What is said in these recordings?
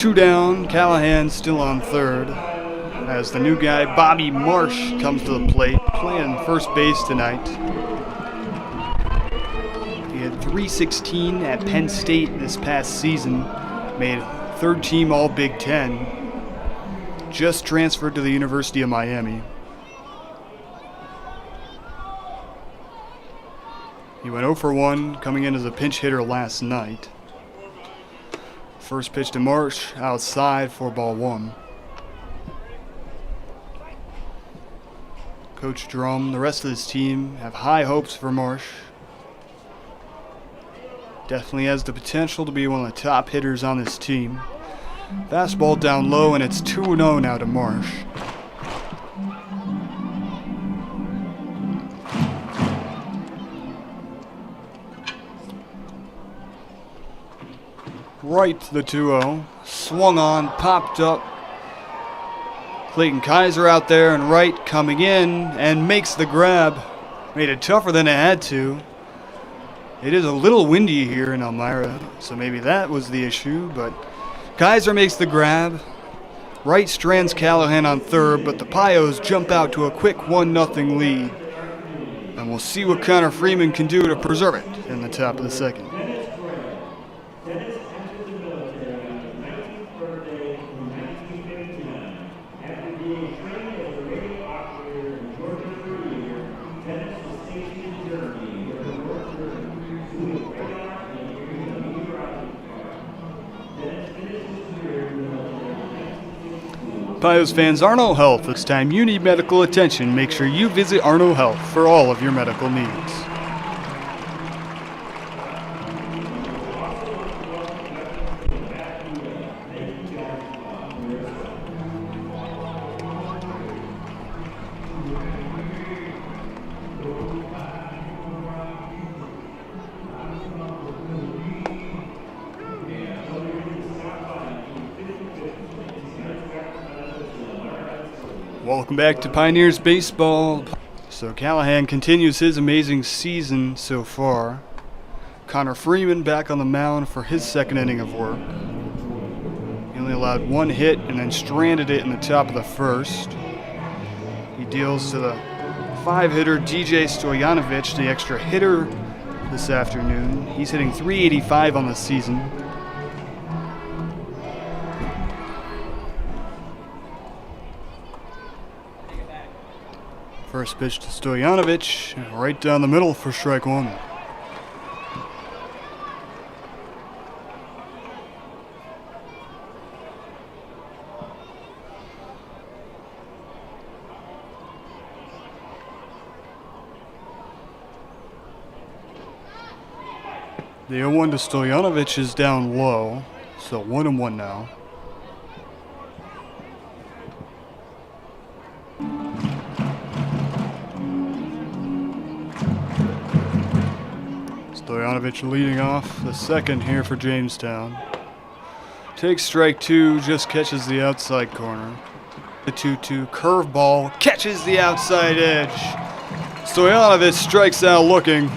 Two down, Callahan still on third, as the new guy, Bobby Marsh, comes to the plate, playing first base tonight. He had .316 at Penn State this past season, made third team All Big Ten, just transferred to the University of Miami. He went 0 for 1, coming in as a pinch hitter last night. First pitch to Marsh, outside for ball one. Coach Drum, the rest of his team have high hopes for Marsh. Definitely has the potential to be one of the top hitters on this team. Fastball down low, and it's 2-0 now to Marsh. Right to the 2-0, swung on, popped up. Clayton Kaiser out there and right coming in and makes the grab. Made it tougher than it had to. It is a little windy here in Elmira, so maybe that was the issue, but Kaiser makes the grab. Wright strands Callahan on third, but the Pios jump out to a quick 1-0 lead. And we'll see what Connor Freeman can do to preserve it in the top of the second. Pios fans, Arno Health. It's time you need medical attention. Make sure you visit Arno Health for all of your medical needs. Welcome back to Pioneers Baseball. So Callahan continues his amazing season so far. Connor Freeman back on the mound for his second inning of work. He only allowed one hit and then stranded it in the top of the first. He deals to the 5-hitter DJ Stoyanovich, the extra hitter this afternoon. He's hitting .385 on the season. First pitch to Stoyanovich, right down the middle for strike one. The 0-1 to Stoyanovich is down low, so 1-1 now. Stoyanovich leading off the second here for Jamestown. Takes strike two, just catches the outside corner. The 2-2 curveball catches the outside edge. Stoyanovich strikes out looking.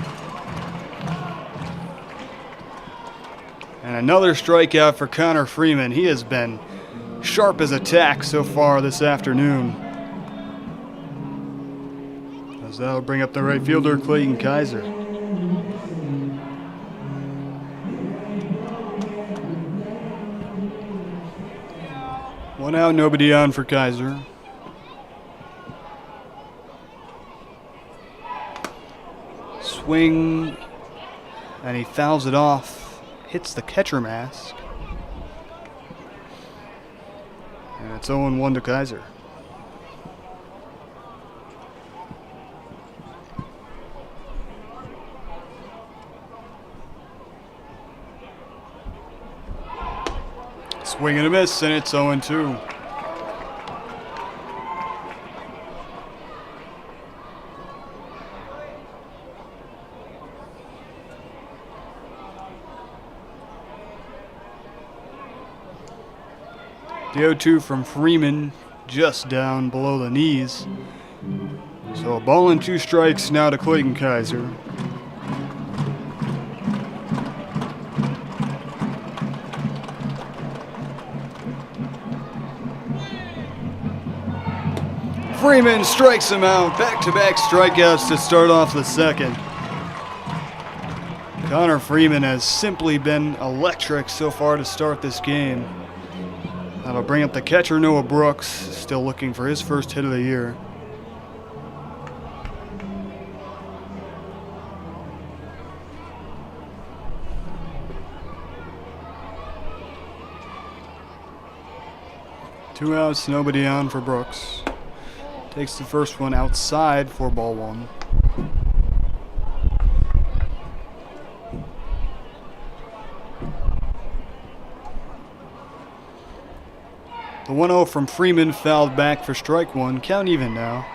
And another strikeout for Connor Freeman. He has been sharp as a tack so far this afternoon. As that'll bring up the right fielder, Clayton Kaiser. One out, nobody on for Kaiser. Swing, and he fouls it off. Hits the catcher mask. And it's 0-1 to Kaiser. Swing and a miss, and it's 0-2. The 0-2 from Freeman, just down below the knees. So a ball and two strikes now to Clayton Kaiser. Freeman strikes him out. Back-to-back strikeouts to start off the second. Connor Freeman has simply been electric so far to start this game. That'll bring up the catcher, Noah Brooks, still looking for his first hit of the year. Two outs, nobody on for Brooks. Takes the first one outside for ball one. The 1-0 from Freeman fouled back for strike one. Count even now.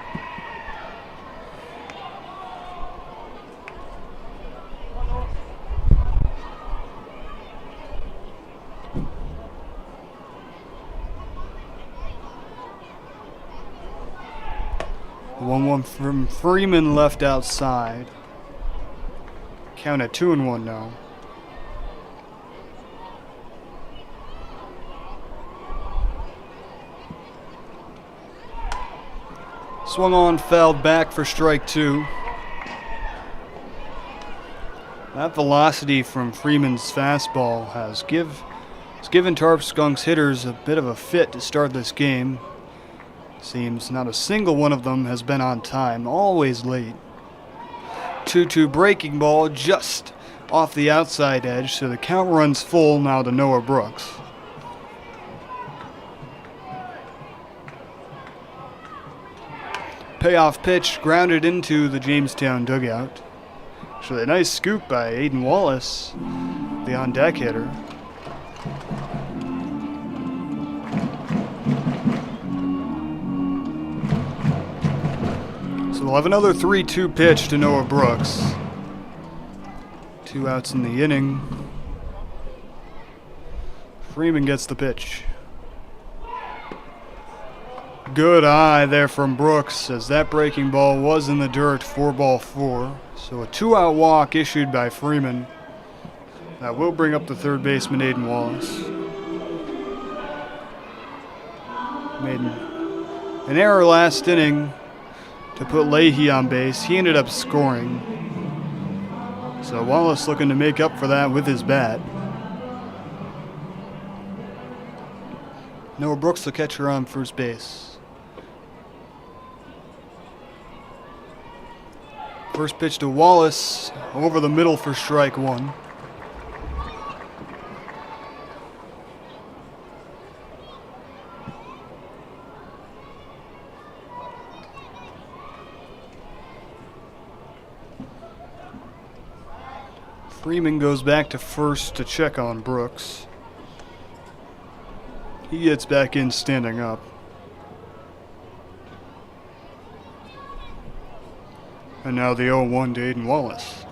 The 1-1 from Freeman left outside. Count at 2-1 now. Swung on, fouled back for strike two. That velocity from Freeman's fastball has given Tarp Skunks hitters a bit of a fit to start this game. Seems not a single one of them has been on time, always late. 2-2 breaking ball just off the outside edge, so the count runs full now to Noah Brooks. Payoff pitch grounded into the Jamestown dugout. Actually, a nice scoop by Aiden Wallace, the on-deck hitter. So we'll have another 3-2 pitch to Noah Brooks. 2 outs in the inning. Freeman gets the pitch. Good eye there from Brooks as that breaking ball was in the dirt, 4-4. So a 2-out walk issued by Freeman. That will bring up the third baseman, Aiden Wallace. Made an error last inning to put Leahy on base. He ended up scoring. So Wallace looking to make up for that with his bat. Noah Brooks, the catcher, on first base. First pitch to Wallace, over the middle for strike one. Freeman goes back to first to check on Brooks. He gets back in standing up. And now the 0-1 to Aiden Wallace.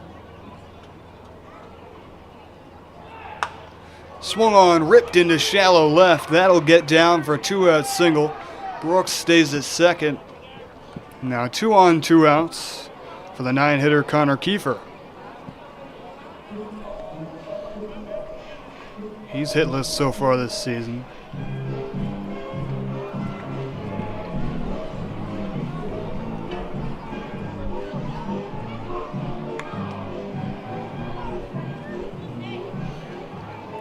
Swung on, ripped into shallow left. That'll get down for a 2-out single. Brooks stays at second. Now 2 on, 2 outs for the 9-hitter Connor Kiefer. He's hitless so far this season.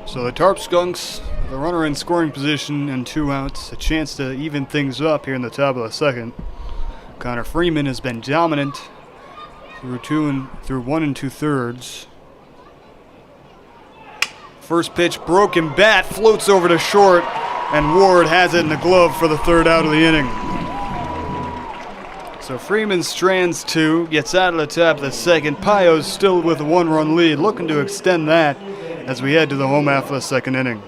So the Tarp Skunks, the runner in scoring position and 2 outs, a chance to even things up here in the top of the second. Connor Freeman has been dominant through 1 2/3. First pitch, broken bat, floats over to short, and Ward has it in the glove for the 3rd out of the inning. So Freeman strands 2, gets out of the top of the second. Payo's still with a 1-run lead, looking to extend that as we head to the home half of the second inning.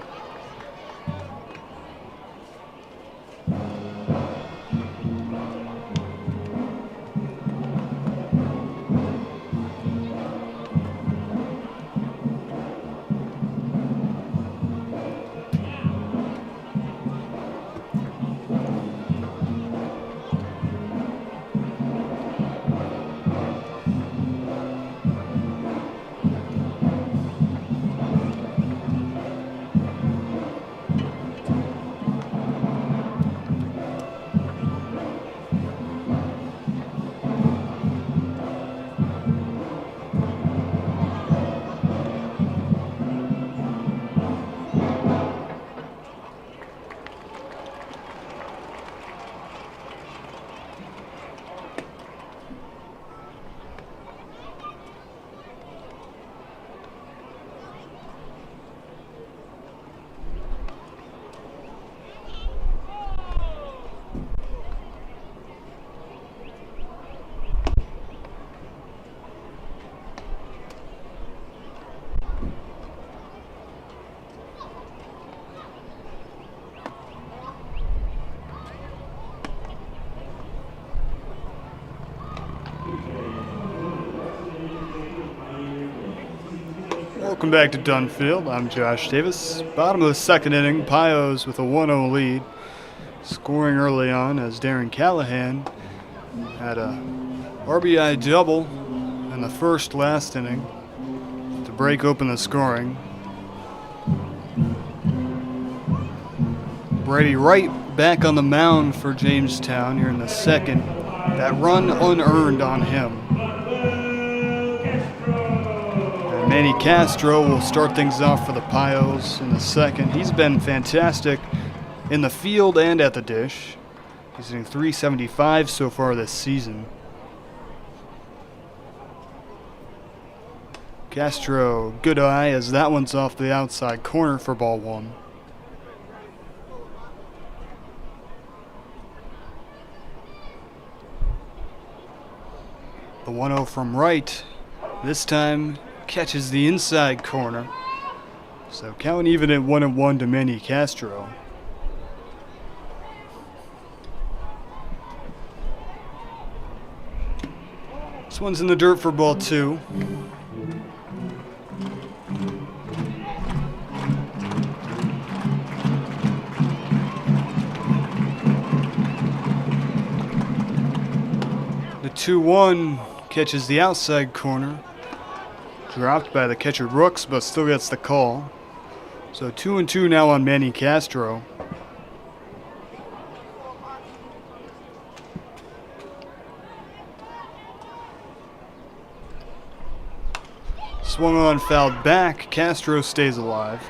Welcome back to Dunfield. I'm Josh Davis. Bottom of the second inning, Pios with a 1-0 lead. Scoring early on as Darren Callahan had a RBI double in the first last inning to break open the scoring. Brady Wright back on the mound for Jamestown here in the second. That run unearned on him. And Manny Castro will start things off for the Pios in the second. He's been fantastic in the field and at the dish. He's hitting .375 so far this season. Castro, good eye as that one's off the outside corner for ball one. The 1-0 from Wright, this time catches the inside corner. So count even at 1-1 to Manny Castro. This one's in the dirt for ball two. The 2-1 catches the outside corner. Dropped by the catcher Brooks, but still gets the call. So 2-2 now on Manny Castro. Swung on, fouled back. Castro stays alive.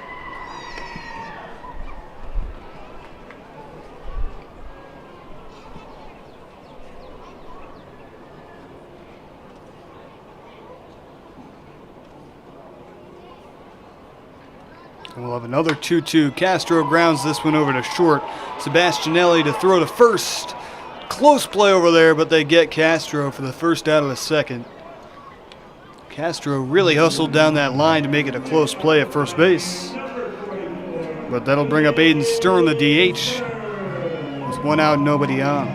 And we'll have another 2-2. Castro grounds this one over to short. Sebastianelli to throw to first. Close play over there, but they get Castro for the first out of the second. Castro really hustled down that line to make it a close play at first base. But that'll bring up Aiden Stern, the DH. With one out, nobody on.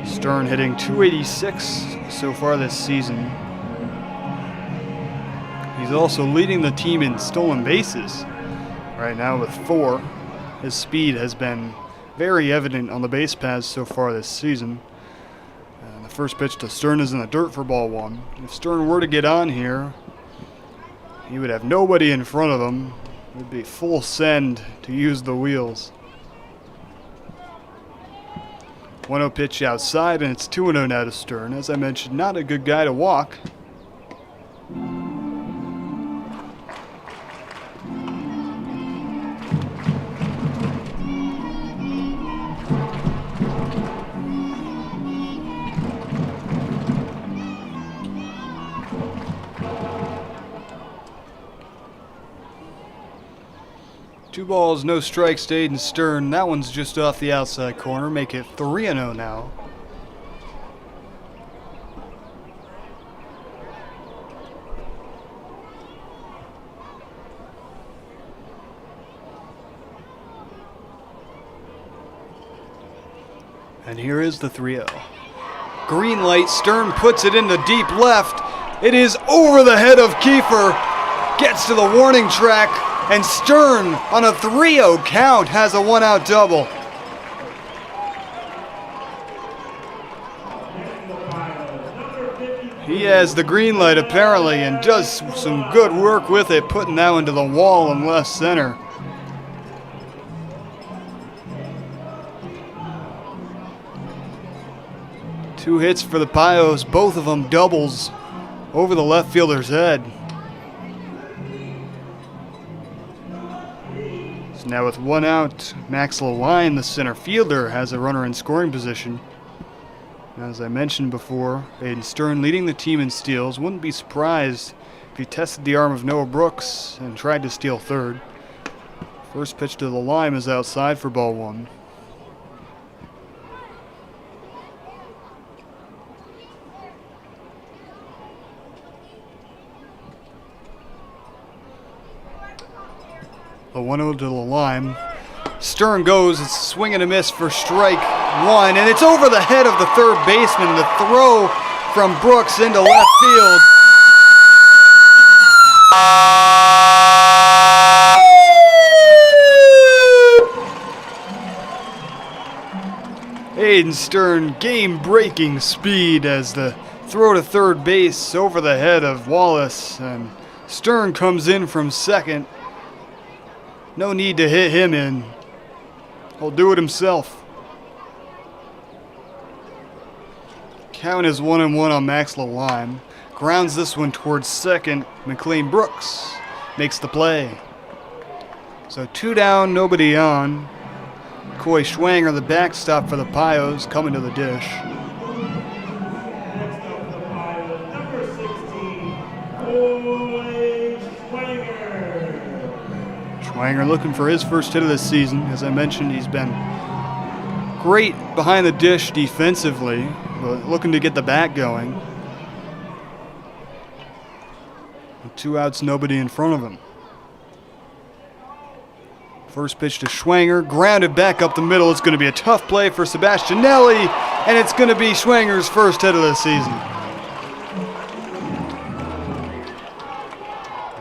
Stern hitting .286 so far this season. He's also leading the team in stolen bases right now with 4. His speed has been very evident on the base paths so far this season. And the first pitch to Stern is in the dirt for ball one. If Stern were to get on here, he would have nobody in front of him. It would be full send to use the wheels. 1-0 pitch outside, and it's 2-0 now to Stern. As I mentioned, not a good guy to walk. Two balls, no strikes to Aiden Stern. That one's just off the outside corner. Make it 3-0 now. And here is the 3-0. Green light, Stern puts it into deep left. It is over the head of Kiefer. Gets to the warning track. And Stern, on a 3-0 count, has a one-out double. He has the green light, apparently, and does some good work with it, putting that one to the wall in left center. Two hits for the Pios, both of them doubles over the left fielder's head. Now with one out, Max Lewine, the center fielder, has a runner in scoring position. As I mentioned before, Aiden Stern leading the team in steals. Wouldn't be surprised if he tested the arm of Noah Brooks and tried to steal third. First pitch to the line is outside for ball one. The 1-0 to the line. Stern goes, it's swing and a miss for strike one, and it's over the head of the third baseman. The throw from Brooks into left field. Aiden Stern, game-breaking speed as the throw to third base over the head of Wallace, and Stern comes in from second. No need to hit him in. He'll do it himself. Count is 1-1 on Max Lalime. Grounds this one towards second. McLean Brooks makes the play. So 2 down, nobody on. Coy Schwanger, the backstop for the Pios, coming to the dish. Schwanger looking for his first hit of the season. As I mentioned, he's been great behind the dish defensively, but looking to get the bat going. 2 outs, nobody in front of him. First pitch to Schwanger, grounded back up the middle. It's going to be a tough play for Sebastianelli, and it's going to be Schwanger's first hit of the season.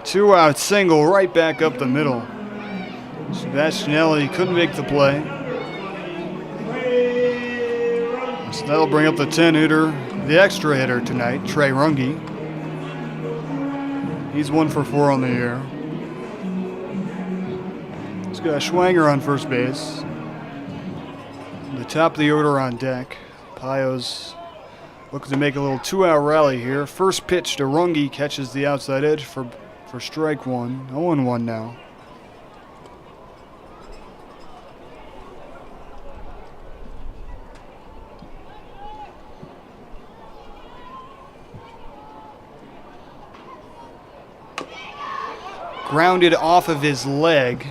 2-out single right back up the middle. Sebastianelli couldn't make the play. So that'll bring up the 10-hitter, the extra hitter tonight, Trey Runge. He's 1 for 4 on the year. He's got Schwanger on first base. The top of the order on deck. Pios looking to make a little 2-out rally here. First pitch to Runge catches the outside edge for strike 1. 0-1 now. Grounded off of his leg.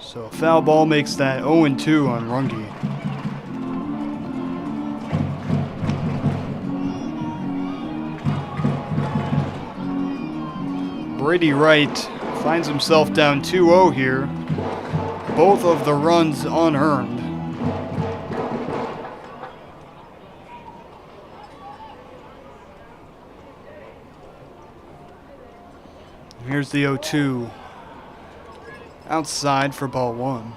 So a foul ball makes that 0-2 on Runge. Brady Wright finds himself down 2-0 here. Both of the runs unearned. Here's the 0-2. Outside for ball 1.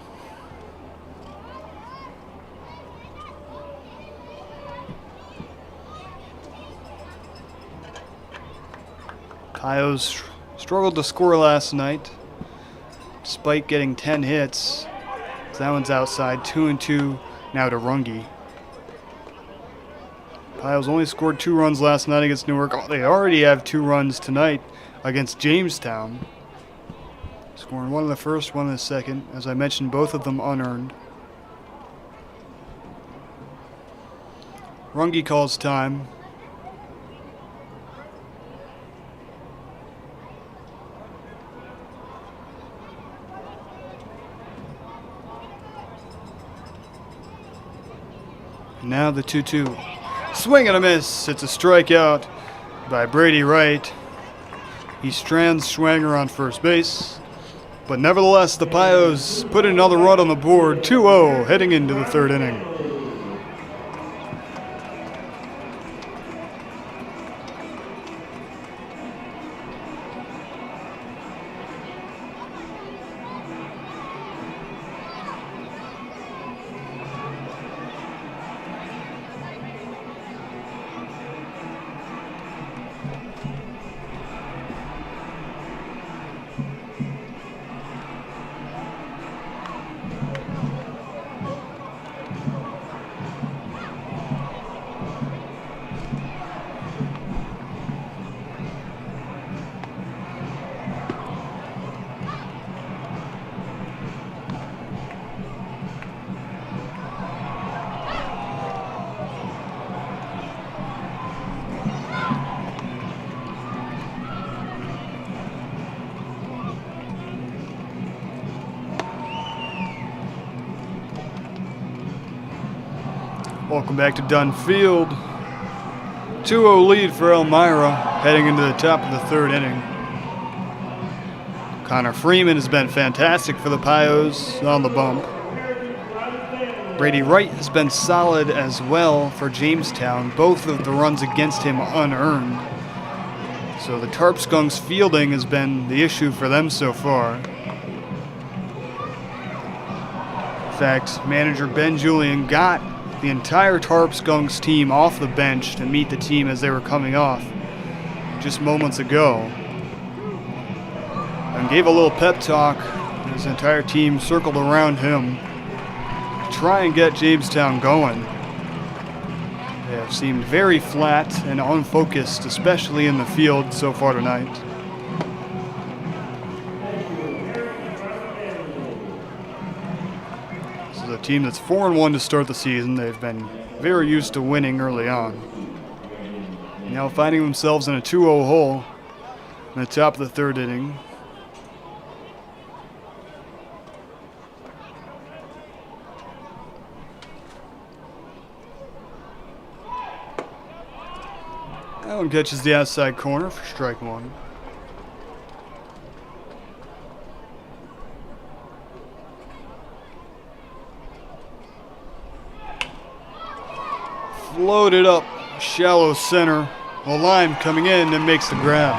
Pios struggled to score last night, despite getting 10 hits. So that one's outside. 2-2 now to Runge. Pios only scored 2 runs last night against Newark. Oh, they already have 2 runs tonight against Jamestown. Scoring 1 in the first, 1 in the second. As I mentioned, both of them unearned. Runge calls time. And now the 2-2. Swing and a miss. It's a strikeout by Brady Wright. He strands Schwanger on first base. But nevertheless, the Pios put another run on the board, 2-0, heading into the 3rd inning. Welcome back to Dunn Field. 2-0 lead for Elmira heading into the top of the 3rd inning. Connor Freeman has been fantastic for the Pios on the bump. Brady Wright has been solid as well for Jamestown, both of the runs against him unearned. So the Tarp Skunks fielding has been the issue for them so far. In fact, manager Ben Julian got the entire Tarp Skunks team off the bench to meet the team as they were coming off just moments ago, and gave a little pep talk. His entire team circled around him to try and get Jamestown going. They have seemed very flat and unfocused, especially in the field so far tonight. This is a team that's 4-1 to start the season. They've been very used to winning early on. Now finding themselves in a 2-0 hole in the top of the third inning. That one catches the outside corner for strike one. Floated up shallow center. Well, Lime coming in and makes the grab.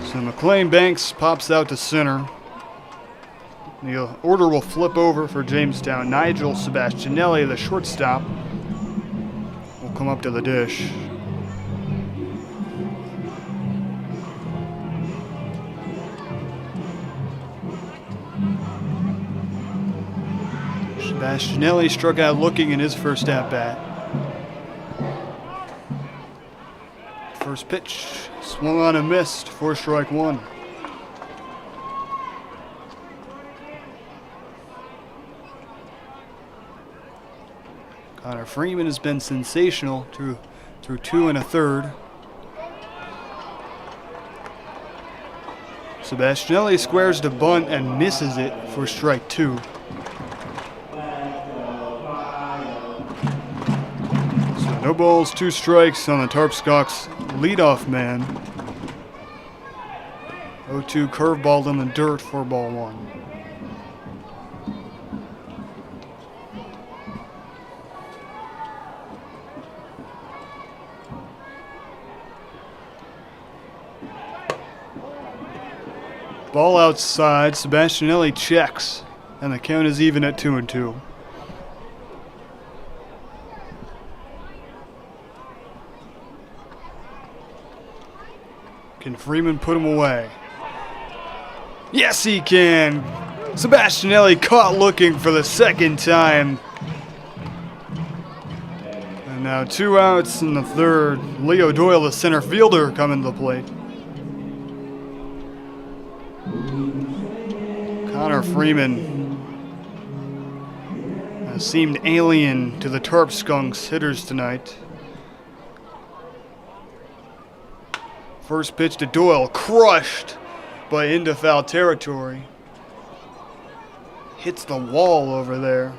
So McLean Banks pops out to center. The order will flip over for Jamestown. Nigel Sebastianelli, the shortstop, will come up to the dish. Sebastianelli struck out looking in his first at-bat. First pitch, swung on and missed for strike one. Connor Freeman has been sensational through 2 1/3. Sebastianelli squares to bunt and misses it for strike two. So no balls, 2 strikes on the Tarp Skunks leadoff man. 0-2 curveball in the dirt for ball one. Ball outside, Sebastianelli checks, and the count is even at 2-2. Can Freeman put him away? Yes, he can! Sebastianelli caught looking for the second time. And now 2 outs in the third. Leo Doyle, the center fielder, coming to the plate. Connor Freeman has seemed alien to the Tarp Skunks hitters tonight. First pitch to Doyle, crushed, but into foul territory. Hits the wall over there.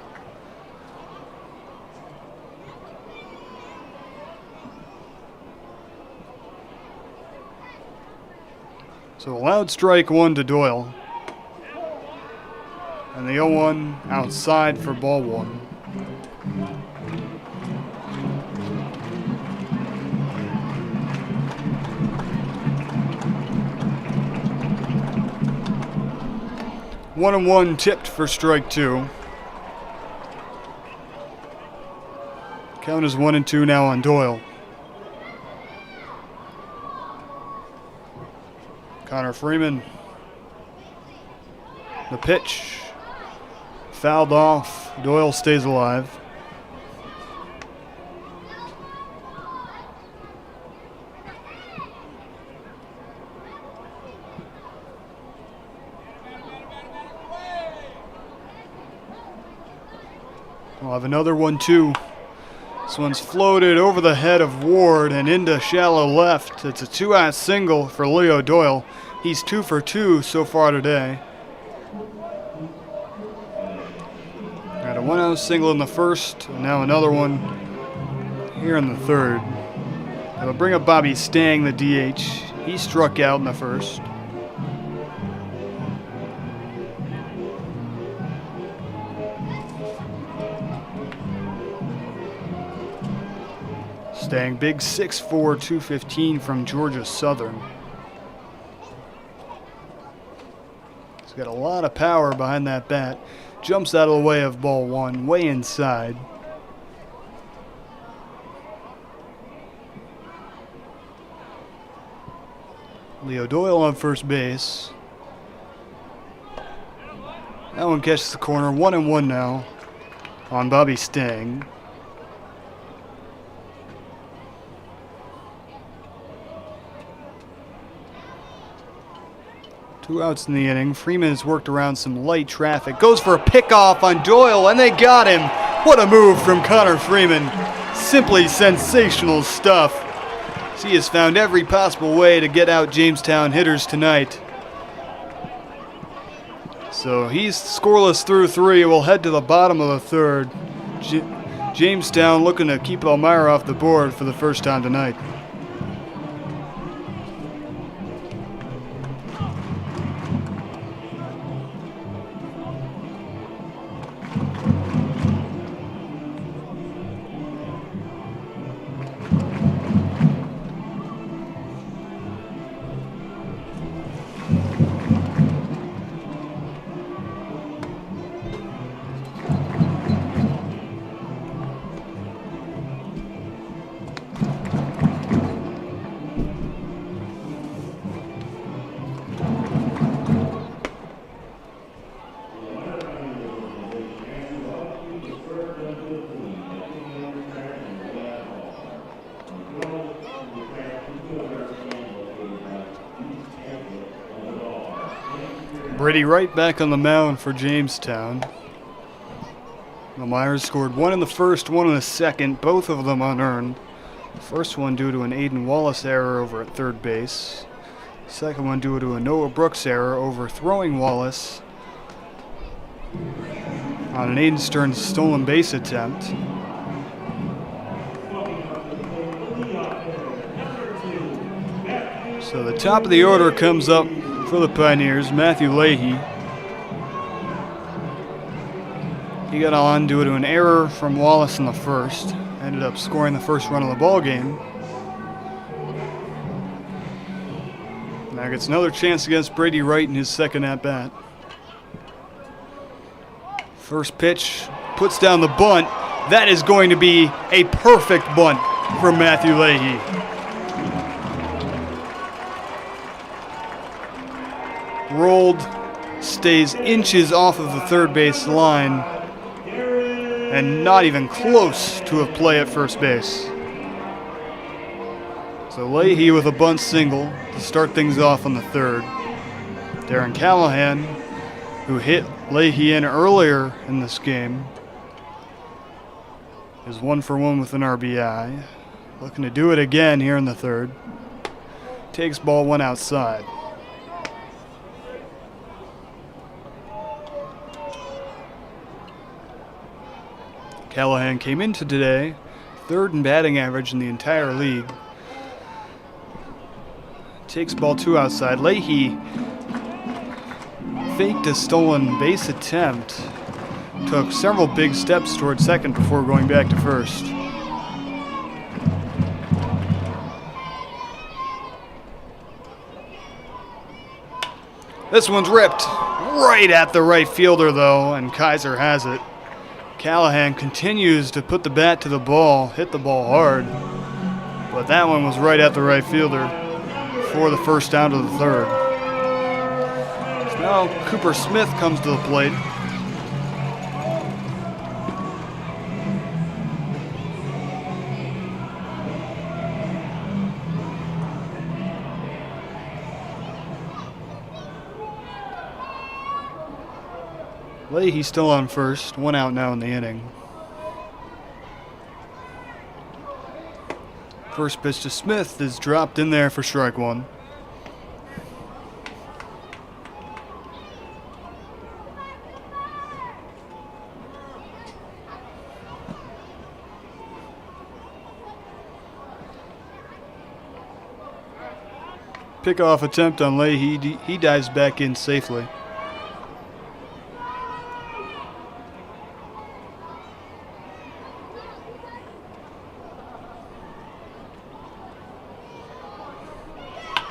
So allowed strike one to Doyle. And the 0-1 outside for ball one. One and one tipped for strike two. Count is 1-2 now on Doyle. Connor Freeman. The pitch. Fouled off. Doyle stays alive. We'll have another 1-2. This one's floated over the head of Ward and into shallow left. It's a 2-out single for Leo Doyle. He's 2 for 2 so far today. Got a 1-out single in the first, and now another one here in the third. That'll bring up Bobby Stang, the DH. He struck out in the first. Mustang, big 6'4", 215 from Georgia Southern. He's got a lot of power behind that bat. Jumps out of the way of ball one, way inside. Leo Doyle on first base. That one catches the corner, 1-1 now on Bobby Stang. Two outs in the inning. Freeman has worked around some light traffic. Goes for a pickoff on Doyle, and they got him. What a move from Connor Freeman. Simply sensational stuff. He has found every possible way to get out Jamestown hitters tonight. So he's scoreless through three. We'll head to the bottom of the third. Jamestown looking to keep Elmira off the board for the first time tonight. Brady Wright back on the mound for Jamestown. The Myers scored one in the first, one in the second, both of them unearned. First one due to an Aiden Wallace error over at third base. Second one due to a Noah Brooks error overthrowing Wallace on an Aiden Stearns stolen base attempt. So the top of the order comes up for the Pioneers, Matthew Leahy. He got on due to an error from Wallace in the first. Ended up scoring the first run of the ball game. Now gets another chance against Brady Wright in his second at-bat. First pitch, puts down the bunt. That is going to be a perfect bunt from Matthew Leahy. Rolled, stays inches off of the third base line, and not even close to a play at first base. So Leahy with a bunt single to start things off on the third. Darren Callahan, who hit Leahy in earlier in this game, is 1-for-1 with an RBI. Looking to do it again here in the third. Takes ball one outside. Callahan came into today third in batting average in the entire league. Takes ball two outside. Leahy faked a stolen base attempt. Took several big steps toward second before going back to first. This one's ripped right at the right fielder though, and Kaiser has it. Callahan continues to put the bat to the ball, hit the ball hard, but that one was right at the right fielder for the first down to the third. So now Cooper Smith comes to the plate. Leahy's still on first, one out now in the inning. First pitch to Smith is dropped in there for strike one. Pickoff attempt on Leahy. He dives back in safely.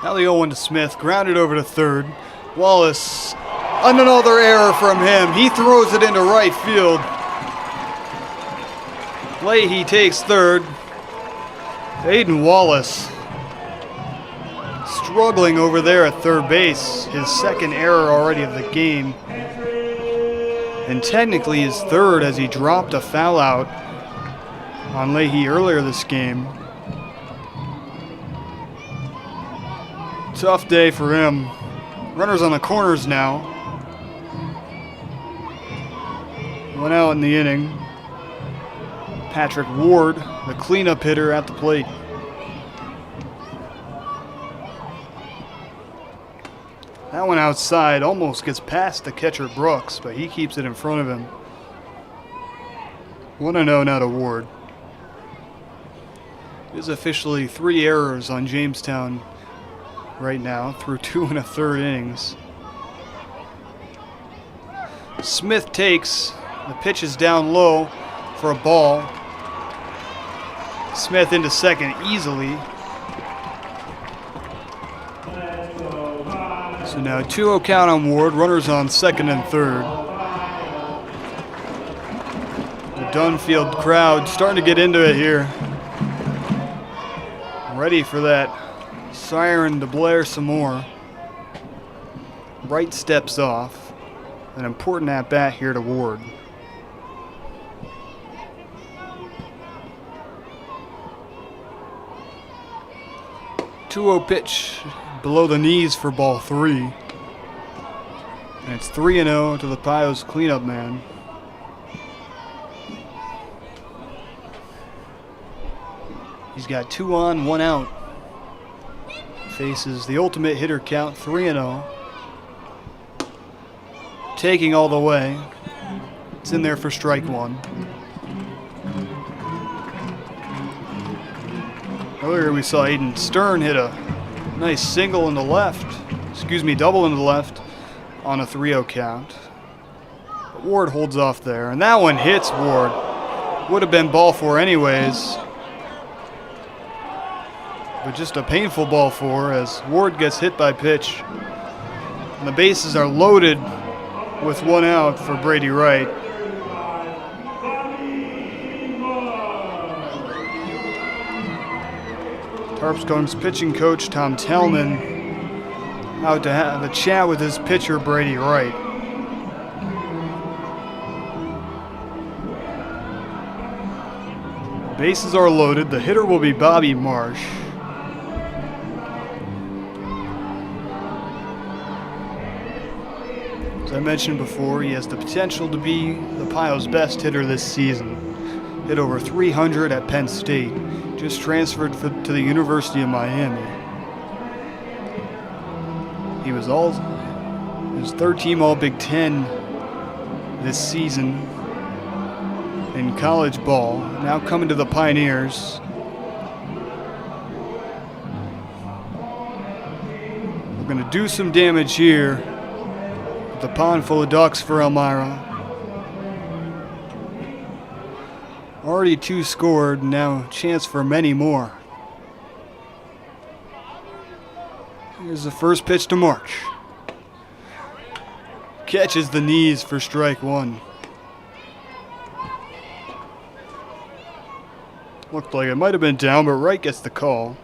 Now the 0-1 to Smith, grounded over to third. Wallace, another error from him. He throws it into right field. Leahy takes third. Aiden Wallace struggling over there at third base. His second error already of the game. And technically his third, as he dropped a foul out on Leahy earlier this game. Tough day for him. Runners on the corners now. One out in the inning. Patrick Ward, the cleanup hitter at the plate. That one outside almost gets past the catcher Brooks, but he keeps it in front of him. 1-0 now to Ward. There's officially 3 errors on Jamestown right now through 2 1/3 innings. Smith takes, the pitch is down low for a ball. Smith into second easily. So now 2-0 count on Ward, runners on second and third. The Dunfield crowd starting to get into it here. Ready for that siren to blare some more. Wright steps off. An important at-bat here to Ward. Pitch below the knees for ball 3. And it's 3-0 to the Pios cleanup man. He's got 2 on, 1 out. Faces the ultimate hitter count, 3-0. Taking all the way. It's in there for strike 1. Earlier we saw Aiden Stern hit a nice single in the left. Double in the left on a 3-0 count. But Ward holds off there, and that one hits Ward. Would have been ball 4 anyways. But just a painful ball 4 as Ward gets hit by pitch. And the bases are loaded with 1 out for Brady Wright. Tarp Skunks pitching coach Tom Tellman out to have a chat with his pitcher Brady Wright. Bases are loaded. The hitter will be Bobby Marsh. As I mentioned before, he has the potential to be the Pios' best hitter this season. Hit over 300 at Penn State. Just transferred to the University of Miami. He was his third team All Big Ten this season in college ball. Now coming to the Pioneers. We're going to do some damage here with the pond full of ducks for Elmira. Already 2 scored, now chance for many more. Here's the first pitch to March. Catches the knees for strike 1. Looked like it might have been down, but Wright gets the call.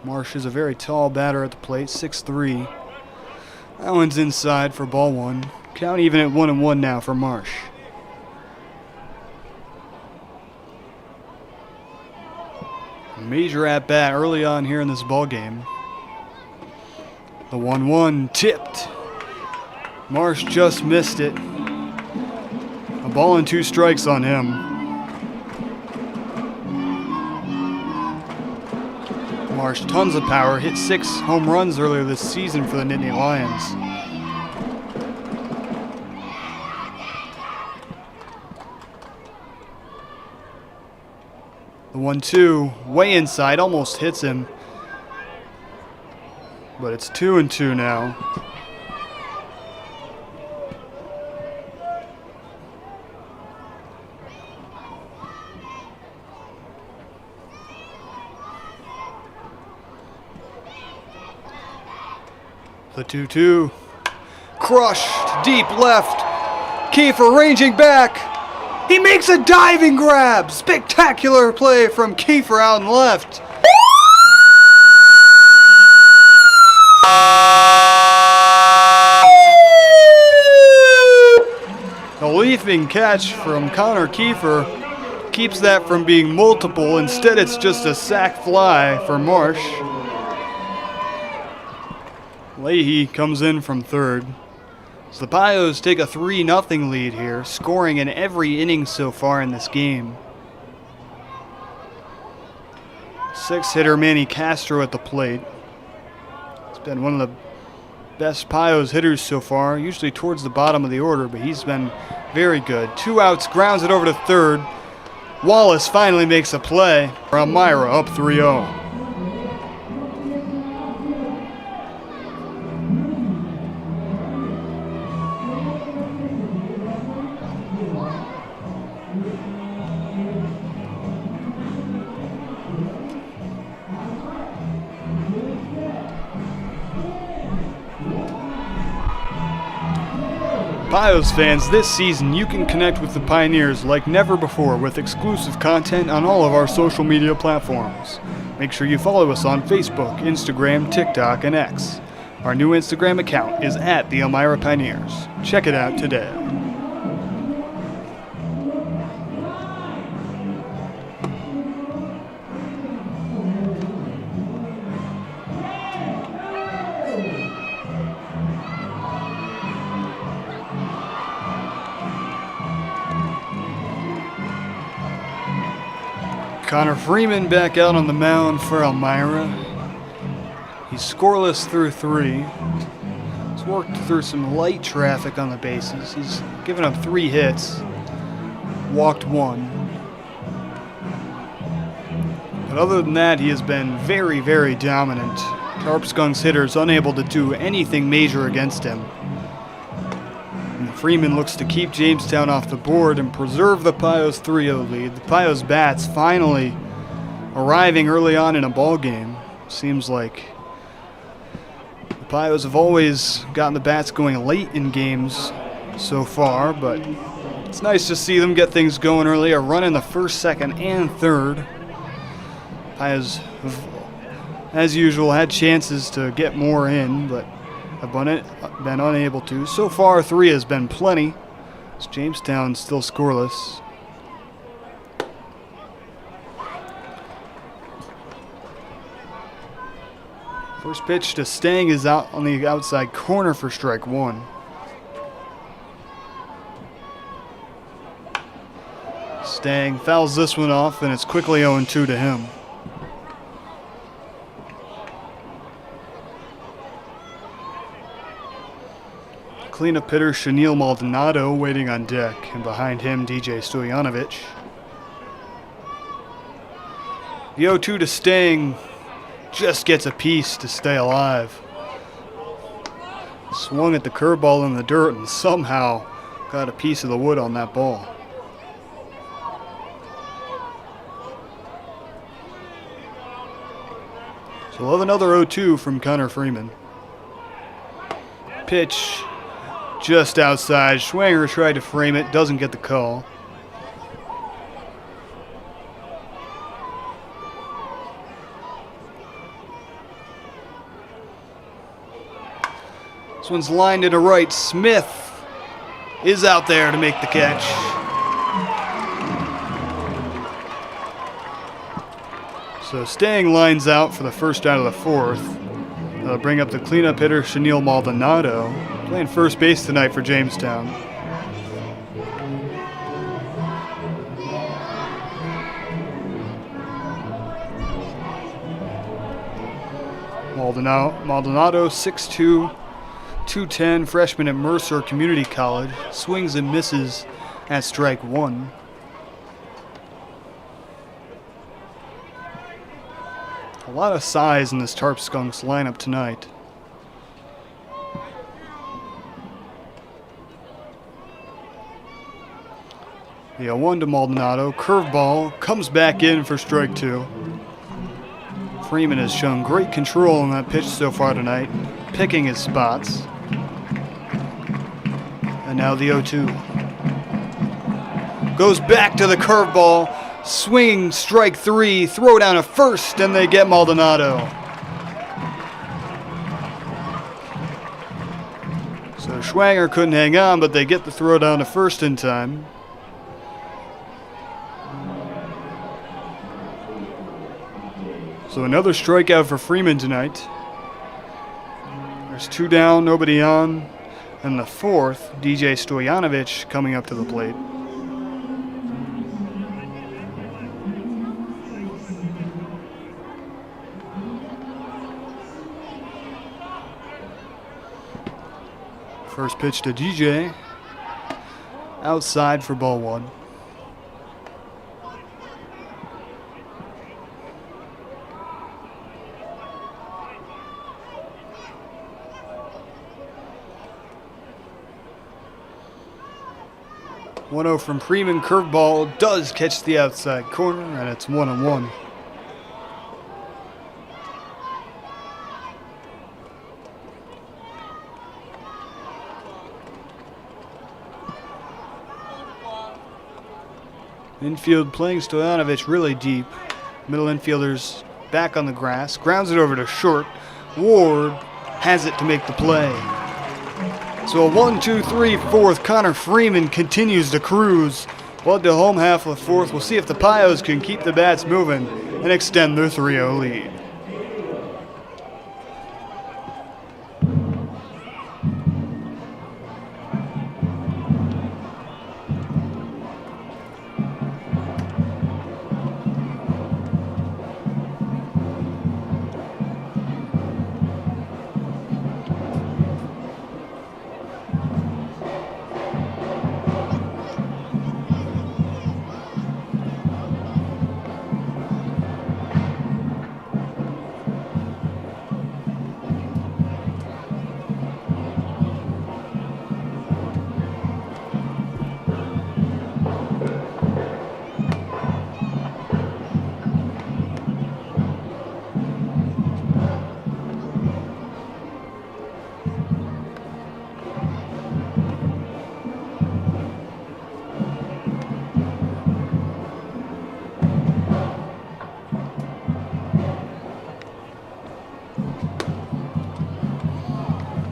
Marsh is a very tall batter at the plate, 6'3". That one's inside for ball 1. Count even at 1-1 now for Marsh. Major at bat early on here in this ball game. The 1-1 tipped. Marsh just missed it. A ball and 2 strikes on him. Marsh, tons of power, hit 6 home runs earlier this season for the Nittany Lions. The 1-2, way inside, almost hits him. But it's 2-2 now. The 2-2. Crushed, deep left. Kiefer ranging back. He makes a diving grab. Spectacular play from Kiefer out and left. A leaping catch from Connor Kiefer keeps that from being multiple. Instead, it's just a sac fly for Marsh. Leahy comes in from third. So the Pios take a 3-0 lead here, scoring in every inning so far in this game. 6-hitter Manny Castro at the plate. He's been one of the best Pios hitters so far, usually towards the bottom of the order, but he's been very good. 2 outs, grounds it over to third. Wallace finally makes a play. Elmira up 3-0. Pios fans, this season you can connect with the Pioneers like never before with exclusive content on all of our social media platforms. Make sure you follow us on Facebook, Instagram, TikTok, and X. Our new Instagram account is at the Elmira Pioneers. Check it out today. Connor Freeman back out on the mound for Elmira. He's scoreless through 3. He's worked through some light traffic on the bases. He's given up 3 hits, walked 1. But other than that, he has been very, very dominant. Tarp Skunks hitters unable to do anything major against him. Freeman looks to keep Jamestown off the board and preserve the Pios 3-0 lead. The Pios bats finally arriving early on in a ball game. Seems like the Pios have always gotten the bats going late in games so far, but it's nice to see them get things going early. A run in the first, second, and third. Pios have, as usual, had chances to get more in, but have been unable to. So far, 3 has been plenty. As Jamestown still scoreless. First pitch to Stang is out on the outside corner for strike 1. Stang fouls this one off, and it's quickly 0-2 to him. Cleanup hitter Shanil Maldonado waiting on deck, and behind him DJ Stoyanovich. The 0-2 to Stang just gets a piece to stay alive. Swung at the curveball in the dirt and somehow got a piece of the wood on that ball. So we'll have another 0-2 from Connor Freeman. Pitch just outside. Schwanger tried to frame it, doesn't get the call. This one's lined into right. Smith is out there to make the catch. So Stang lines out for the first out of the 4th. They'll bring up the cleanup hitter Shanil Maldonado, playing first base tonight for Jamestown. Maldonado 6'2", 210, freshman at Mercer Community College, swings and misses at strike 1. A lot of size in this Tarp Skunks lineup tonight. The 0-1 to Maldonado. Curveball comes back in for strike 2. Freeman has shown great control on that pitch so far tonight, picking his spots. And now the 0-2. Goes back to the curveball, swinging strike 3, throw down to first, and they get Maldonado. So Schwanger couldn't hang on, but they get the throw down to first in time. So another strikeout for Freeman tonight. There's 2 down, nobody on. And the 4th, DJ Stoyanovich coming up to the plate. First pitch to DJ. Outside for ball 1. One-0 from Freeman. Curveball does catch the outside corner, and it's 1-1. Infield playing Stoyanovich really deep. Middle infielder's back on the grass. Grounds it over to short. Ward has it to make the play. So a 1-2-3-4. Connor Freeman continues to cruise. Well, to home half of the 4th. We'll see if the Pios can keep the bats moving and extend their 3-0 lead.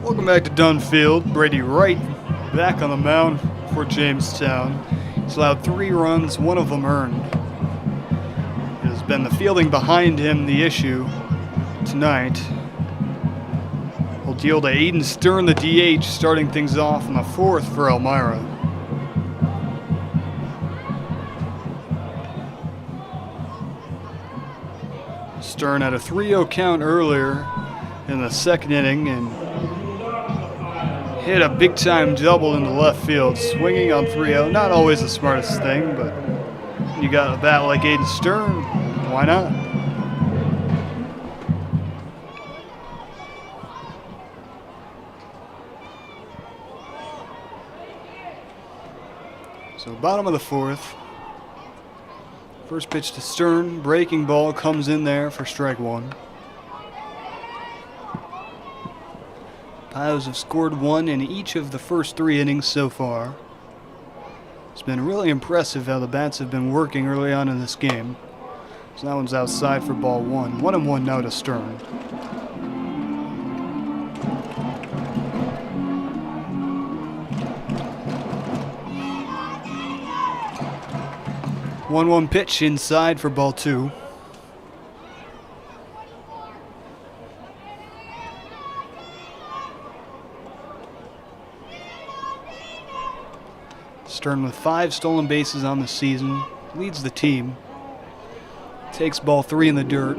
Welcome back to Dunfield. Brady Wright back on the mound for Jamestown. He's allowed 3 runs, 1 of them earned. It has been the fielding behind him the issue tonight. We'll deal to Aiden Stern, the DH, starting things off in the 4th for Elmira. Stern had a 3-0 count earlier in the 2nd inning and hit a big-time double into left field, swinging on 3-0. Not always the smartest thing, but you got a bat like Aiden Stern, why not? So bottom of the 4th. First pitch to Stern, breaking ball comes in there for strike 1. Pios have scored 1 in each of the first 3 innings so far. It's been really impressive how the bats have been working early on in this game. So that one's outside for ball 1. 1-1 now to Stern. One pitch inside for ball 2. Stern with 5 stolen bases on the season, leads the team. Takes ball 3 in the dirt.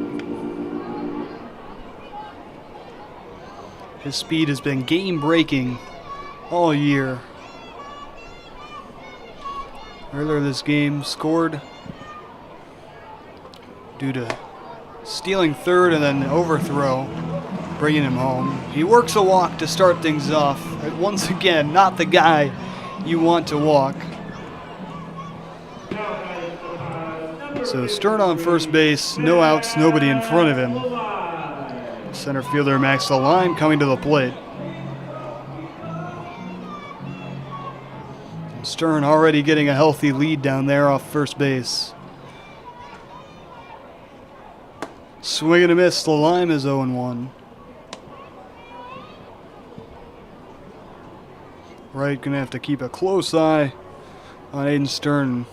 His speed has been game-breaking all year. Earlier this game, scored due to stealing third and then overthrow, bringing him home. He works a walk to start things off. Once again, not the guy you want to walk. So Stern on first base, no outs, nobody in front of him. Center fielder Max Lalime coming to the plate. Stern already getting a healthy lead down there off first base. Swing and a miss. Lalime is 0-1. Wright gonna have to keep a close eye on Aiden Stern.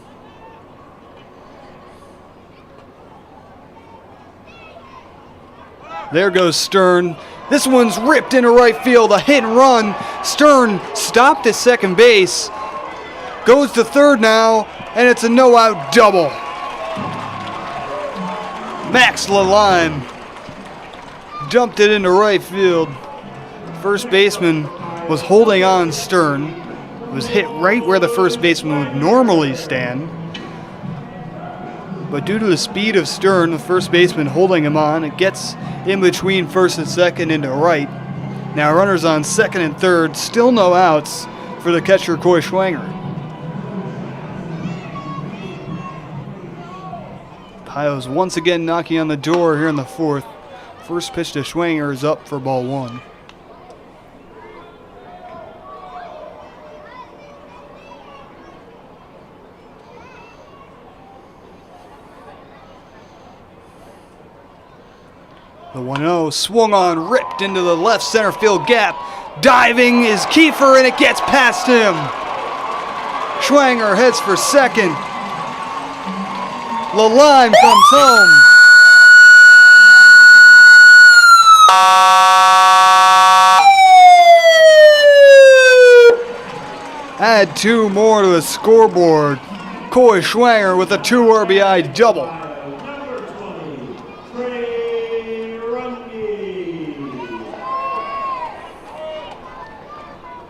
There goes Stern. This one's ripped into right field. A hit and run. Stern stopped at second base. Goes to third now, and it's a no-out double. Max Lalime dumped it into right field. First baseman was holding on Stern. It was hit right where the first baseman would normally stand. But due to the speed of Stern, the first baseman holding him on, it gets in between first and second into right. Now runners on second and third, still no outs for the catcher Coy Schwanger. Pios once again knocking on the door here in the fourth. First pitch to Schwanger is up for ball one. The 1-0 swung on, ripped into the left center field gap. Diving is Kiefer, and it gets past him. Schwanger heads for second. Lalime comes home. Add two more to the scoreboard. Coy Schwanger with a 2 RBI double.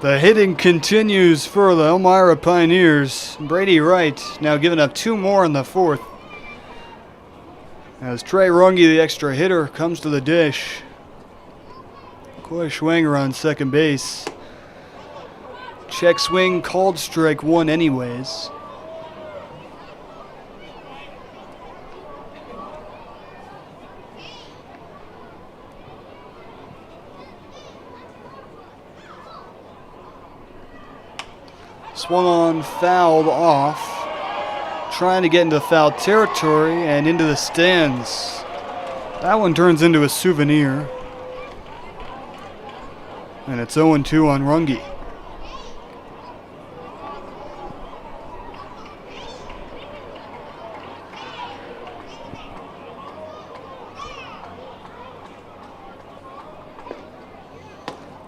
The hitting continues for the Elmira Pioneers. Brady Wright now giving up 2 more in the fourth. As Trey Runge, the extra hitter, comes to the dish. Coy Schwanger on second base. Check swing, called strike one anyways. Swung on, fouled off. Trying to get into foul territory and into the stands. That one turns into a souvenir. And it's 0-2 on Runge.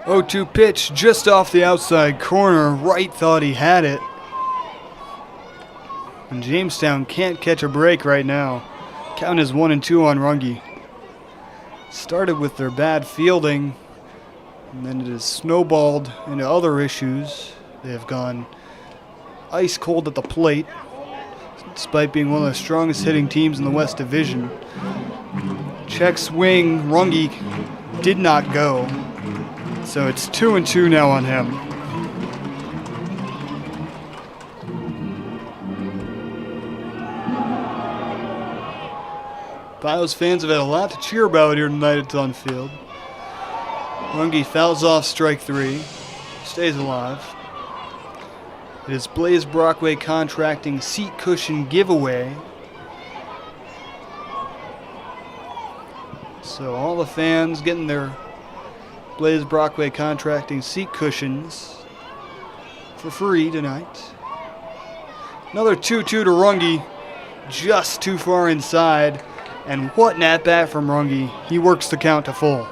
Oh-2 pitch just off the outside corner. Wright thought he had it. And Jamestown can't catch a break right now. Count is 1-2 on Runge. Started with their bad fielding, and then it has snowballed into other issues. They have gone ice cold at the plate, despite being one of the strongest hitting teams in the West Division. Check swing, Runge did not go. So it's 2-2 now on him. Pios fans have had a lot to cheer about here tonight at Dunfield. Runge fouls off strike 3, stays alive. It is Blaze Brockway Contracting seat cushion giveaway. So all the fans getting their Blaze Brockway Contracting seat cushions for free tonight. Another 2-2 to Runge, just too far inside. And what an at-bat from Runge. He works the count to full.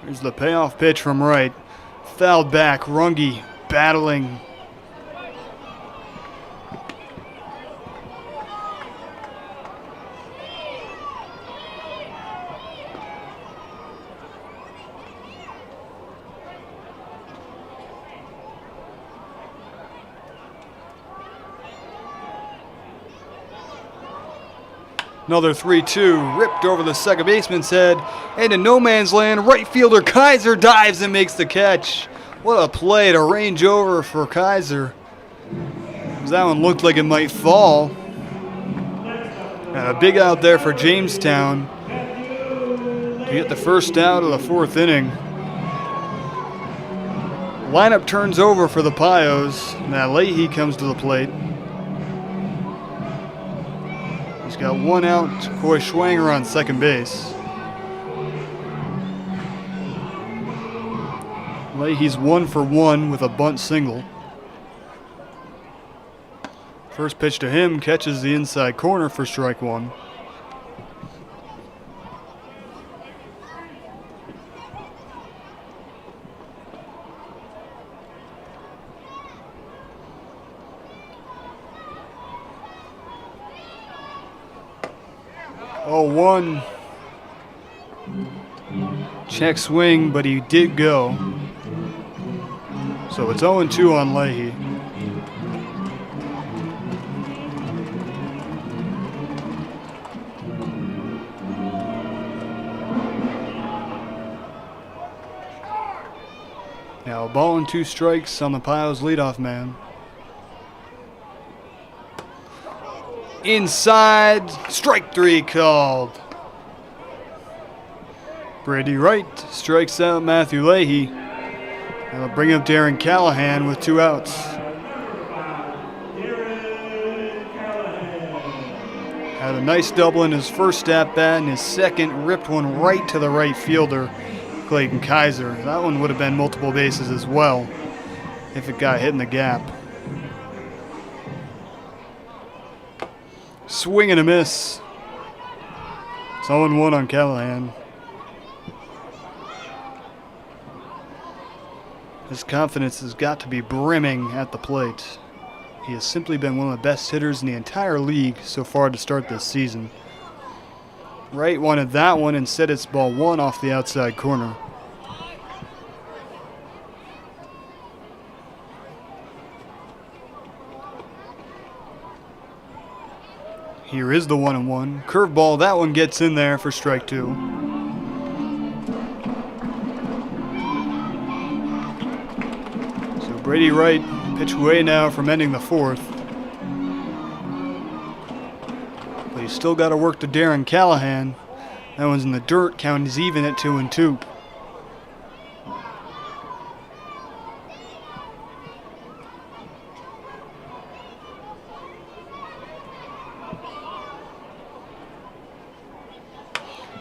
Here's the payoff pitch from Wright. Fouled back, Runge battling. Another 3-2, ripped over the second baseman's head, and in no man's land, right fielder Kaiser dives and makes the catch. What a play to range over for Kaiser. That one looked like it might fall. And a big out there for Jamestown to get the first out of the fourth inning. Lineup turns over for the Pios. Now Leahy comes to the plate. He's got one out. Coy Schwanger on second base. Leahy's 1 for 1 with a bunt single. First pitch to him catches the inside corner for strike one. Oh, 1. Check swing, but he did go. So it's 0-2 on Leahy. Now a ball and 2 strikes on the Pios leadoff man. Inside, strike 3 called. Brady Wright strikes out Matthew Leahy. That'll bring up Darren Callahan with 2 outs. Had a nice double in his first at-bat, and his second ripped one right to the right fielder, Clayton Kaiser. That one would have been multiple bases as well if it got hit in the gap. Swing and a miss. It's 0-1 on Callahan. His confidence has got to be brimming at the plate. He has simply been one of the best hitters in the entire league so far to start this season. Wright wanted that one, instead it's ball 1 off the outside corner. Here is the 1-1. Curveball, that one gets in there for strike 2. So Brady Wright pitch away now from ending the fourth. But he's still got to work to Darren Callahan. That one's in the dirt, count is even at 2-2.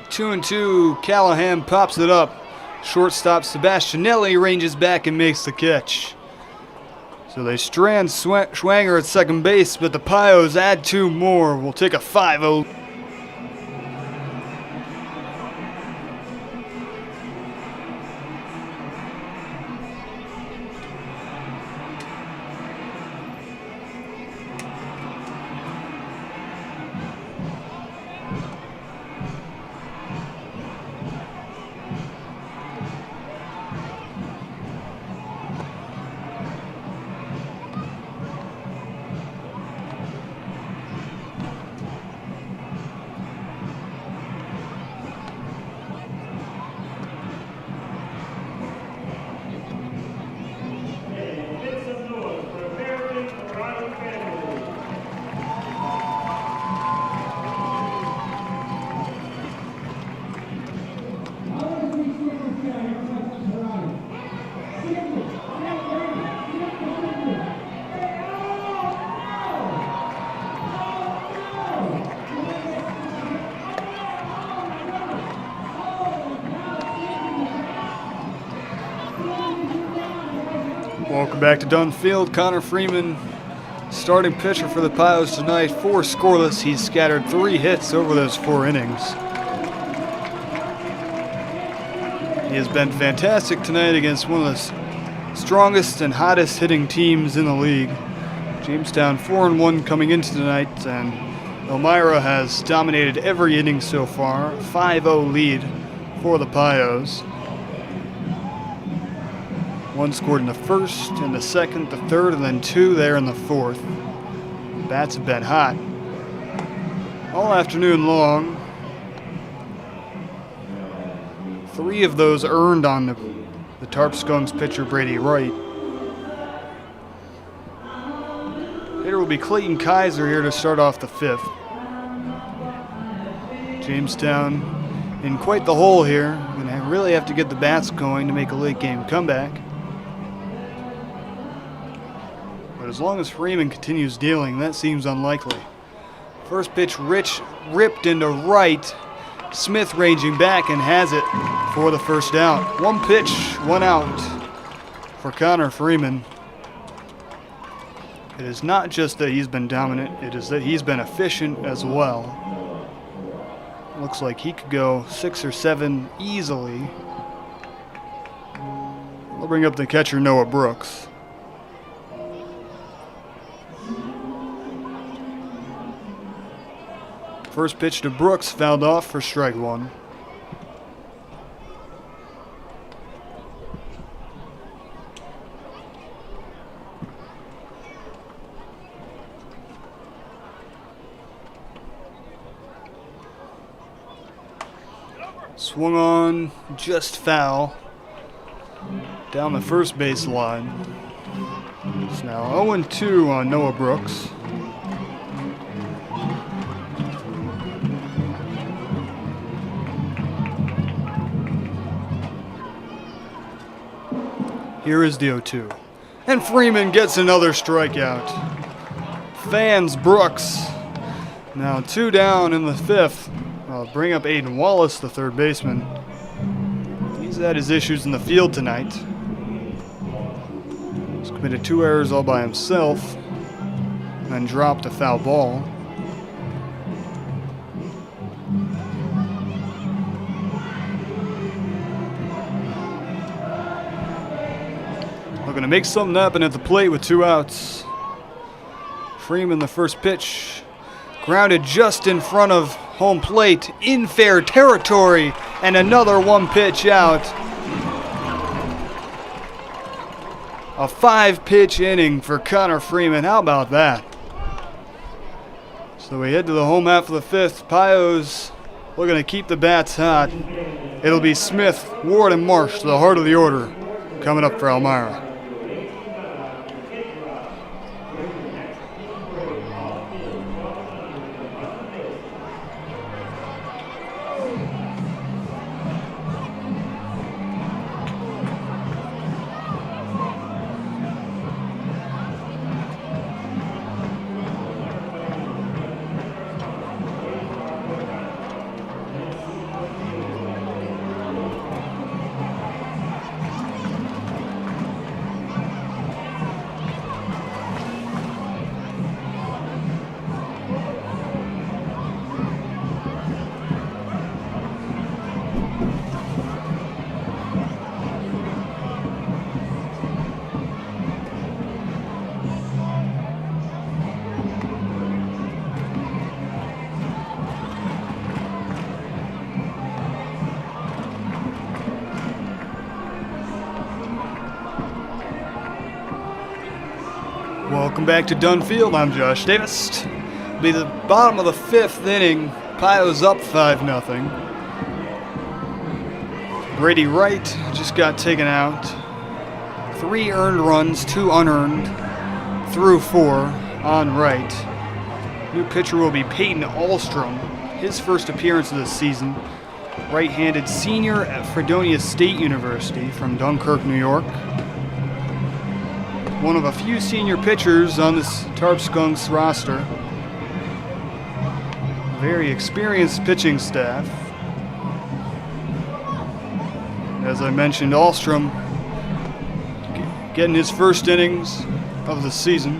Two and 2, Callahan pops it up. Shortstop Sebastianelli ranges back and makes the catch. So they strand Schwanger at second base, but the Pios add 2 more. We'll take a 5-0. Welcome back to Dunn Field. Connor Freeman, starting pitcher for the Pios tonight. 4 scoreless. He's scattered 3 hits over those 4 innings. He has been fantastic tonight against one of the strongest and hottest hitting teams in the league. Jamestown 4-1 coming into tonight, and Elmira has dominated every inning so far. 5-0 lead for the Pios. 1 scored in the first, in the second, the third, and then 2 there in the fourth. Bats have been hot. all afternoon long. 3 of those earned on the Tarp Skunks pitcher Brady Wright. Hitter will be Clayton Kaiser here to start off the 5th. Jamestown in quite the hole here. Going to really have to get the bats going to make a late game comeback. But as long as Freeman continues dealing, that seems unlikely. First pitch ripped into right. Smith ranging back and has it for the first out. 1 pitch, 1 out for Connor Freeman. It is not just that he's been dominant, it is that he's been efficient as well. Looks like he could go 6 or 7 easily. I'll bring up the catcher, Noah Brooks. First pitch to Brooks, fouled off for strike 1. Swung on, just foul, down the first base line. It's now 0-2 on Noah Brooks. Here is the 0-2. And Freeman gets another strikeout. Fans Brooks. Now 2 down in the 5th. I'll bring up Aiden Wallace, the third baseman. He's had his issues in the field tonight. He's committed 2 errors all by himself and dropped a foul ball. Looking to make something happen at the plate with 2 outs. Freeman, the first pitch, grounded just in front of home plate, in fair territory, and another 1 pitch out. A 5-pitch inning for Connor Freeman. How about that? So we head to the home half of the 5th. Pios looking to keep the bats hot. It'll be Smith, Ward, and Marsh, the heart of the order, coming up for Elmira. Welcome back to Dunfield. I'm Josh Davis. It'll be the bottom of the 5th inning. Pios up 5-0. Brady Wright just got taken out. 3 earned runs, 2 unearned, through 4 on Wright. New pitcher will be Peyton Ahlstrom. His first appearance of the season. Right-handed senior at Fredonia State University from Dunkirk, New York. One of a few senior pitchers on this Tarp Skunks roster. Very experienced pitching staff. As I mentioned, Ahlstrom getting his first innings of the season.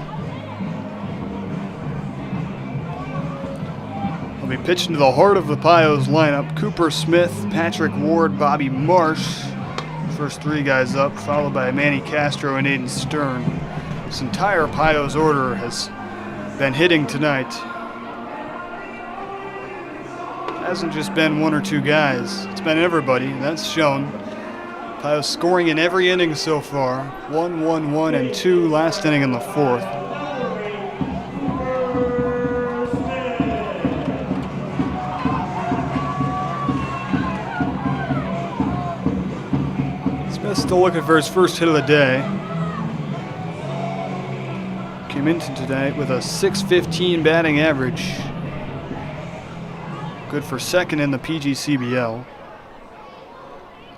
He'll be pitching to the heart of the Pios lineup. Cooper Smith, Patrick Ward, Bobby Marsh. First 3 guys up, followed by Manny Castro and Aiden Stern. This entire Pios order has been hitting tonight. It hasn't just been 1 or 2 guys. It's been everybody. That's shown. Pios scoring in every inning so far. 1, 1, 1, and 2 last inning in the 4th. Smith still looking for his first hit of the day. Came into tonight with a .615 batting average. Good for second in the PGCBL.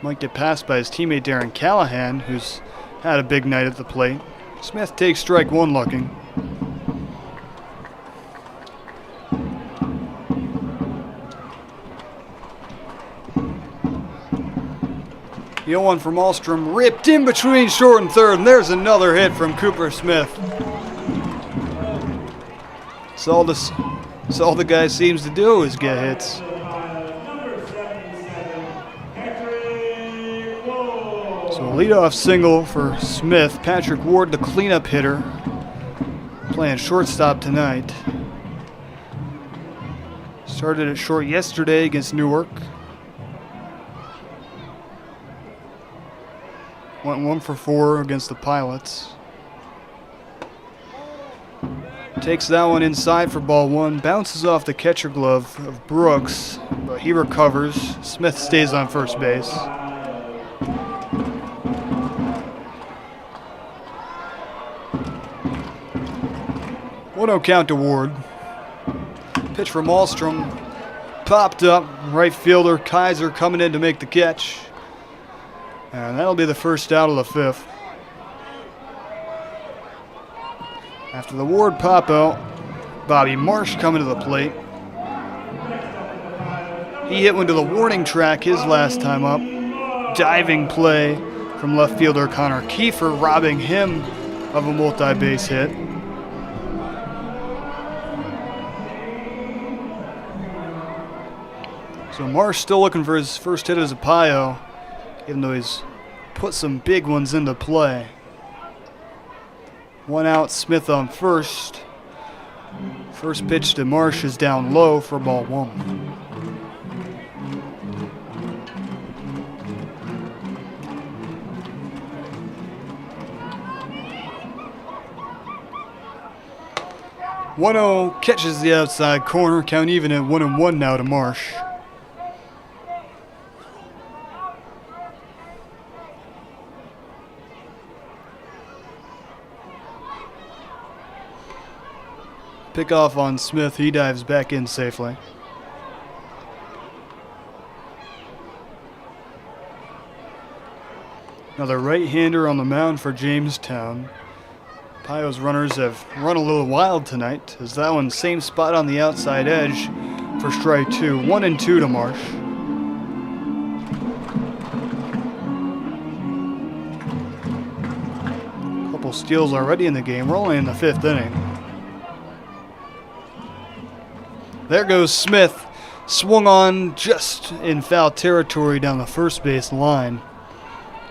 Might get passed by his teammate Darren Callahan, who's had a big night at the plate. Smith takes strike one looking. The 0-1 from Alstrom, ripped in between short and third, and there's another hit from Cooper Smith. So all the guy seems to do is get hits. So a leadoff single for Smith. Patrick Ward, the cleanup hitter, playing shortstop tonight. Started at short yesterday against Newark. Went 1 for 4 against the Pilots. Takes that one inside for ball one. Bounces off the catcher glove of Brooks, but he recovers. Smith stays on first base. 1-0 count to Ward. Pitch from Alstrom. Popped up. Right fielder Kaiser coming in to make the catch. And that'll be the first out of the fifth. After the Ward pop out, Bobby Marsh coming to the plate. He hit one to the warning track his last time up. Diving play from left fielder Connor Kiefer, robbing him of a multi-base hit. So Marsh still looking for his first hit as a Pio, even though he's put some big ones into play. 1 out, Smith on first. First pitch to Marsh is down low for ball one. .1-0 catches the outside corner, count even at 1-1 now to Marsh. Pick off on Smith, he dives back in safely. Another right-hander on the mound for Jamestown. Pio's runners have run a little wild tonight, as that one same spot on the outside edge for strike two. 1-2 to Marsh. Couple steals already in the game. We're only in the fifth inning. There goes Smith, swung on just in foul territory down the first base line.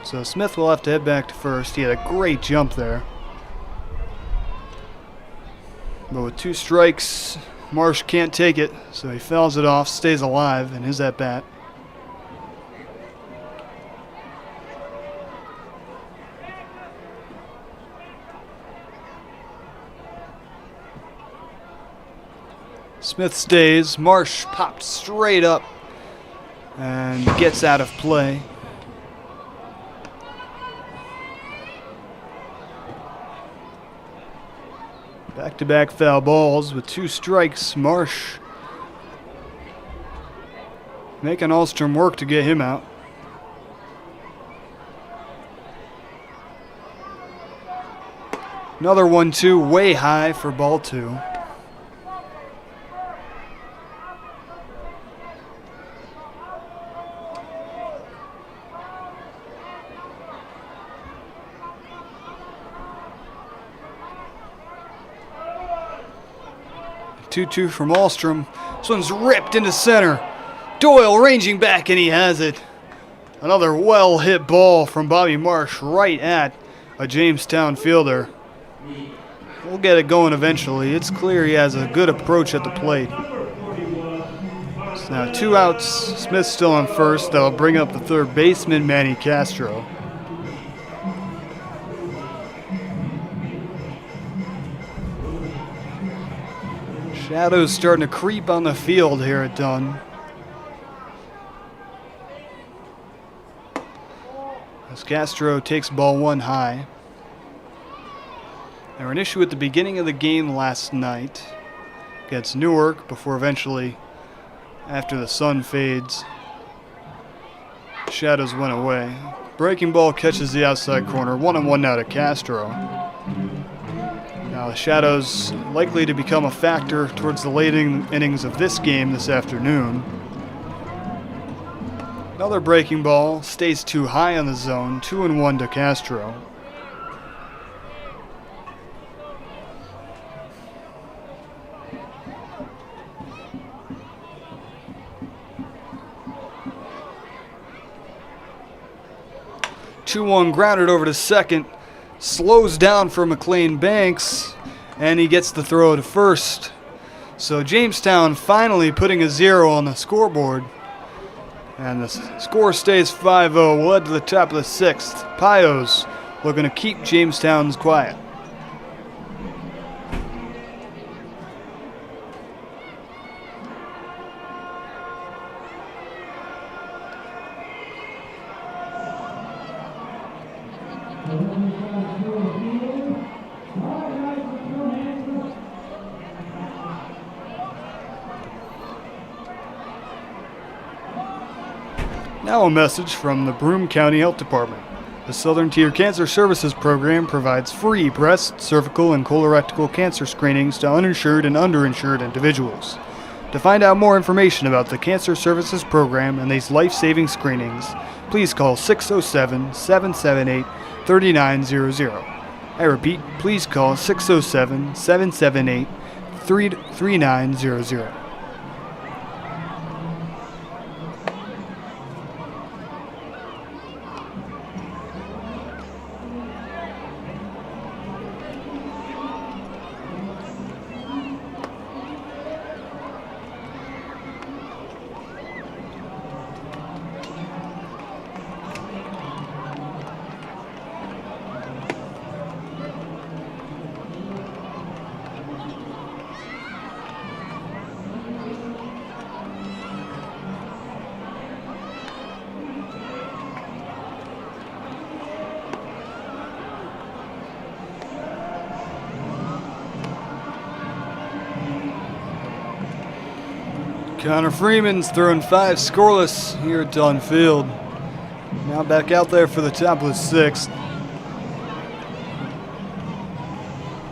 So Smith will have to head back to first. He had a great jump there. But with 2 strikes, Marsh can't take it, so he fouls it off, stays alive in his at-bat. Smith stays. Marsh popped straight up and gets out of play. Back-to-back foul balls with 2 strikes. Marsh making Alstrom work to get him out. Another 1-2 way high for ball 2. Two from Alstrom. This one's ripped into center. Doyle ranging back, and he has it. Another well-hit ball from Bobby Marsh right at a Jamestown fielder. We'll get it going eventually. It's clear he has a good approach at the plate. So now 2 outs. Smith still on first. That'll bring up the third baseman, Manny Castro. Shadows starting to creep on the field here at Dunn. As Castro takes ball 1 high. There was an issue at the beginning of the game last night against Newark before eventually, after the sun fades, shadows went away. Breaking ball catches the outside corner. 1-1 now to Castro. Now the shadows likely to become a factor towards the late innings of this game this afternoon. Another breaking ball stays too high on the zone. 2-1 to Castro. Two-one grounded over to second. Slows down for McLean Banks, and he gets the throw to first. So Jamestown finally putting a 0 on the scoreboard. And the score stays 5-0. We'll head to the top of the 6th. Pios looking to keep Jamestown's quiet. Now a message from the Broome County Health Department. The Southern Tier Cancer Services Program provides free breast, cervical, and colorectal cancer screenings to uninsured and underinsured individuals. To find out more information about the Cancer Services Program and these life-saving screenings, please call 607-778-3900. I repeat, please call 607-778-3900. Connor Freeman's throwing 5 scoreless here at Dunn Field. Now back out there for the top of the 6th.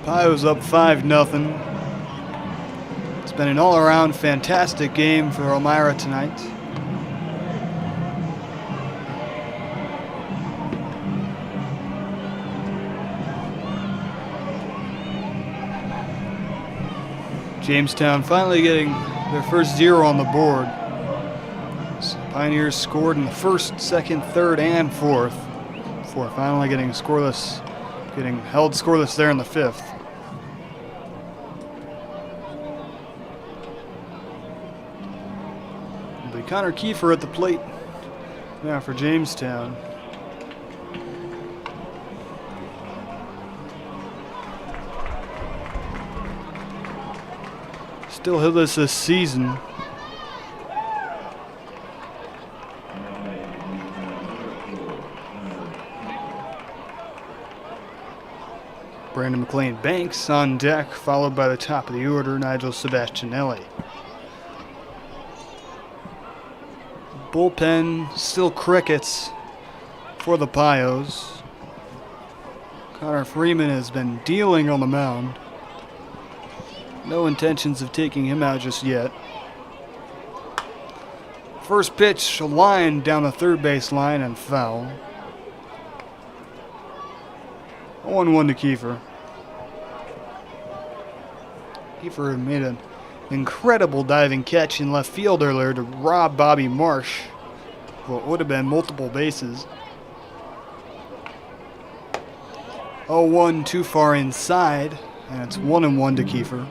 Pios up 5-0. It's been an all-around fantastic game for Elmira tonight. Jamestown finally getting their first 0 on the board. So Pioneers scored in the 1st, 2nd, 3rd, and 4th before finally getting held scoreless there in the 5th. It'll be Connor Kiefer at the plate now for Jamestown. Still hitless this season. Brandon McLean Banks on deck, followed by the top of the order, Nigel Sebastianelli. Bullpen still crickets for the Pios. Connor Freeman has been dealing on the mound. No intentions of taking him out just yet. First pitch, a line down the third base line and foul. 1-1 to Kiefer. Kiefer made an incredible diving catch in left field earlier to rob Bobby Marsh of what would have been multiple bases. 0-1 too far inside. And it's 1-1 to Kiefer.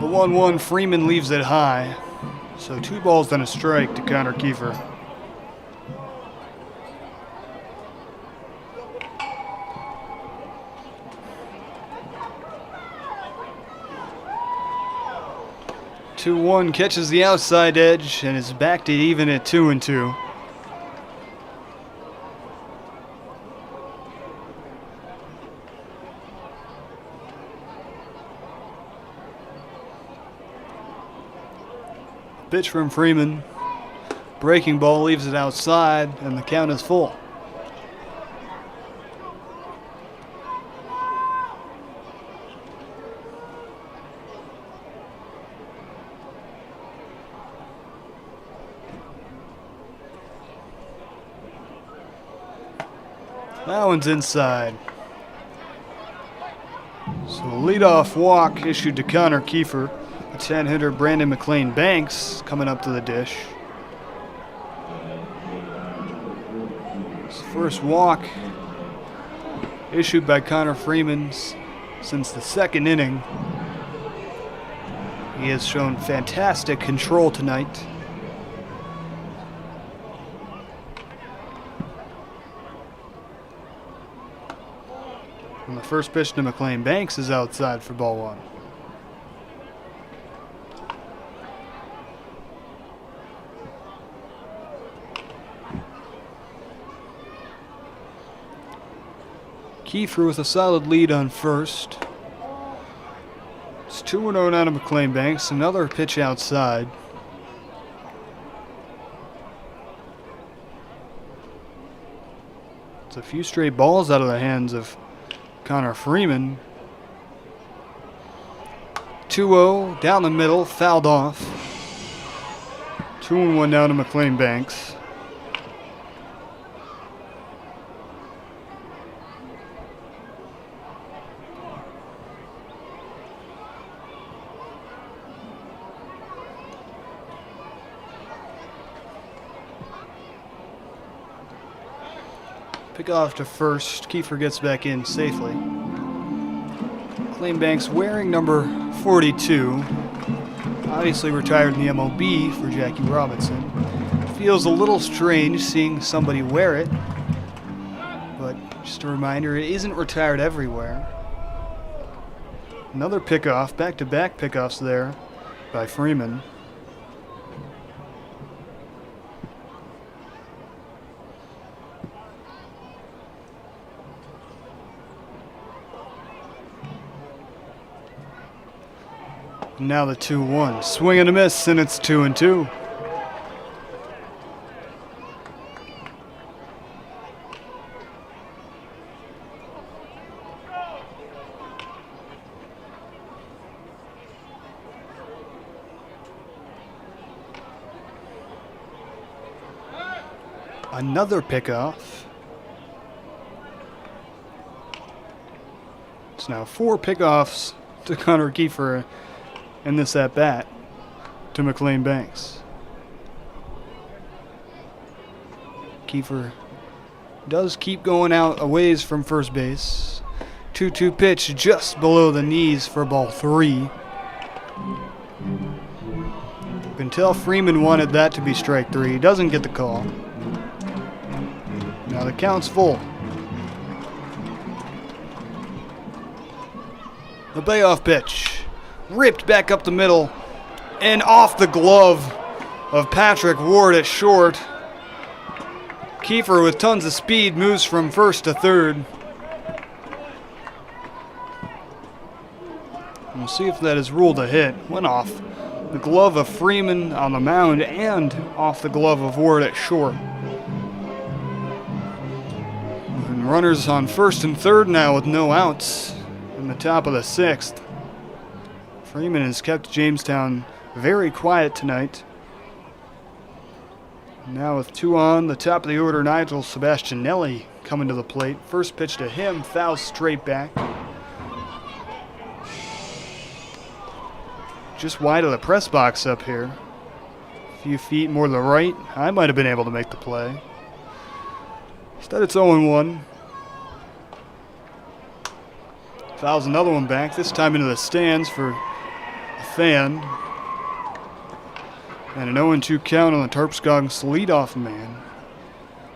The 1-1, Freeman leaves it high. So 2 balls and a strike to Connor Kiefer. 2-1 catches the outside edge and is back to even at 2-2. Pitch from Freeman. Breaking ball leaves it outside, and the count is full. That one's inside. So a leadoff walk issued to Connor Kiefer. The 10-hitter Brandon McLean Banks coming up to the dish. His first walk issued by Connor Freeman since the second inning. He has shown fantastic control tonight. And the first pitch to McLean Banks is outside for ball one. Kiefer with a solid lead on first. It's 2-0 now to McLean Banks. Another pitch outside. It's a few straight balls out of the hands of Connor Freeman. 2-0 down the middle, fouled off. 2-1 now to McLean Banks. Pick off to first. Kiefer gets back in safely. McLean Banks wearing number 42. Obviously retired in the MLB for Jackie Robinson. Feels a little strange seeing somebody wear it. But just a reminder, it isn't retired everywhere. Another pickoff, back-to-back pickoffs there by Freeman. Now the 2-1. Swing and a miss, and it's 2-2. Another pickoff. It's now 4 pickoffs to Connor Kiefer in this at-bat to McLean Banks. Kiefer does keep going out a ways from first base. 2-2 pitch just below the knees for ball 3. You can tell Freeman wanted that to be strike 3. He doesn't get the call. Now the count's full. The payoff pitch. Ripped back up the middle and off the glove of Patrick Ward at short. Kiefer with tons of speed moves from first to third. We'll see if that is ruled a hit. Went off the glove of Freeman on the mound and off the glove of Ward at short. And runners on first and third now with no outs in the top of the 6th. Freeman has kept Jamestown very quiet tonight. Now with 2 on, the top of the order, Nigel Sebastianelli coming to the plate. First pitch to him, foul straight back. Just wide of the press box up here. A few feet more to the right. I might have been able to make the play. Instead it's 0-1. Fouls another one back, this time into the stands for fan. And an 0-2 count on the Tarp Skunks leadoff man.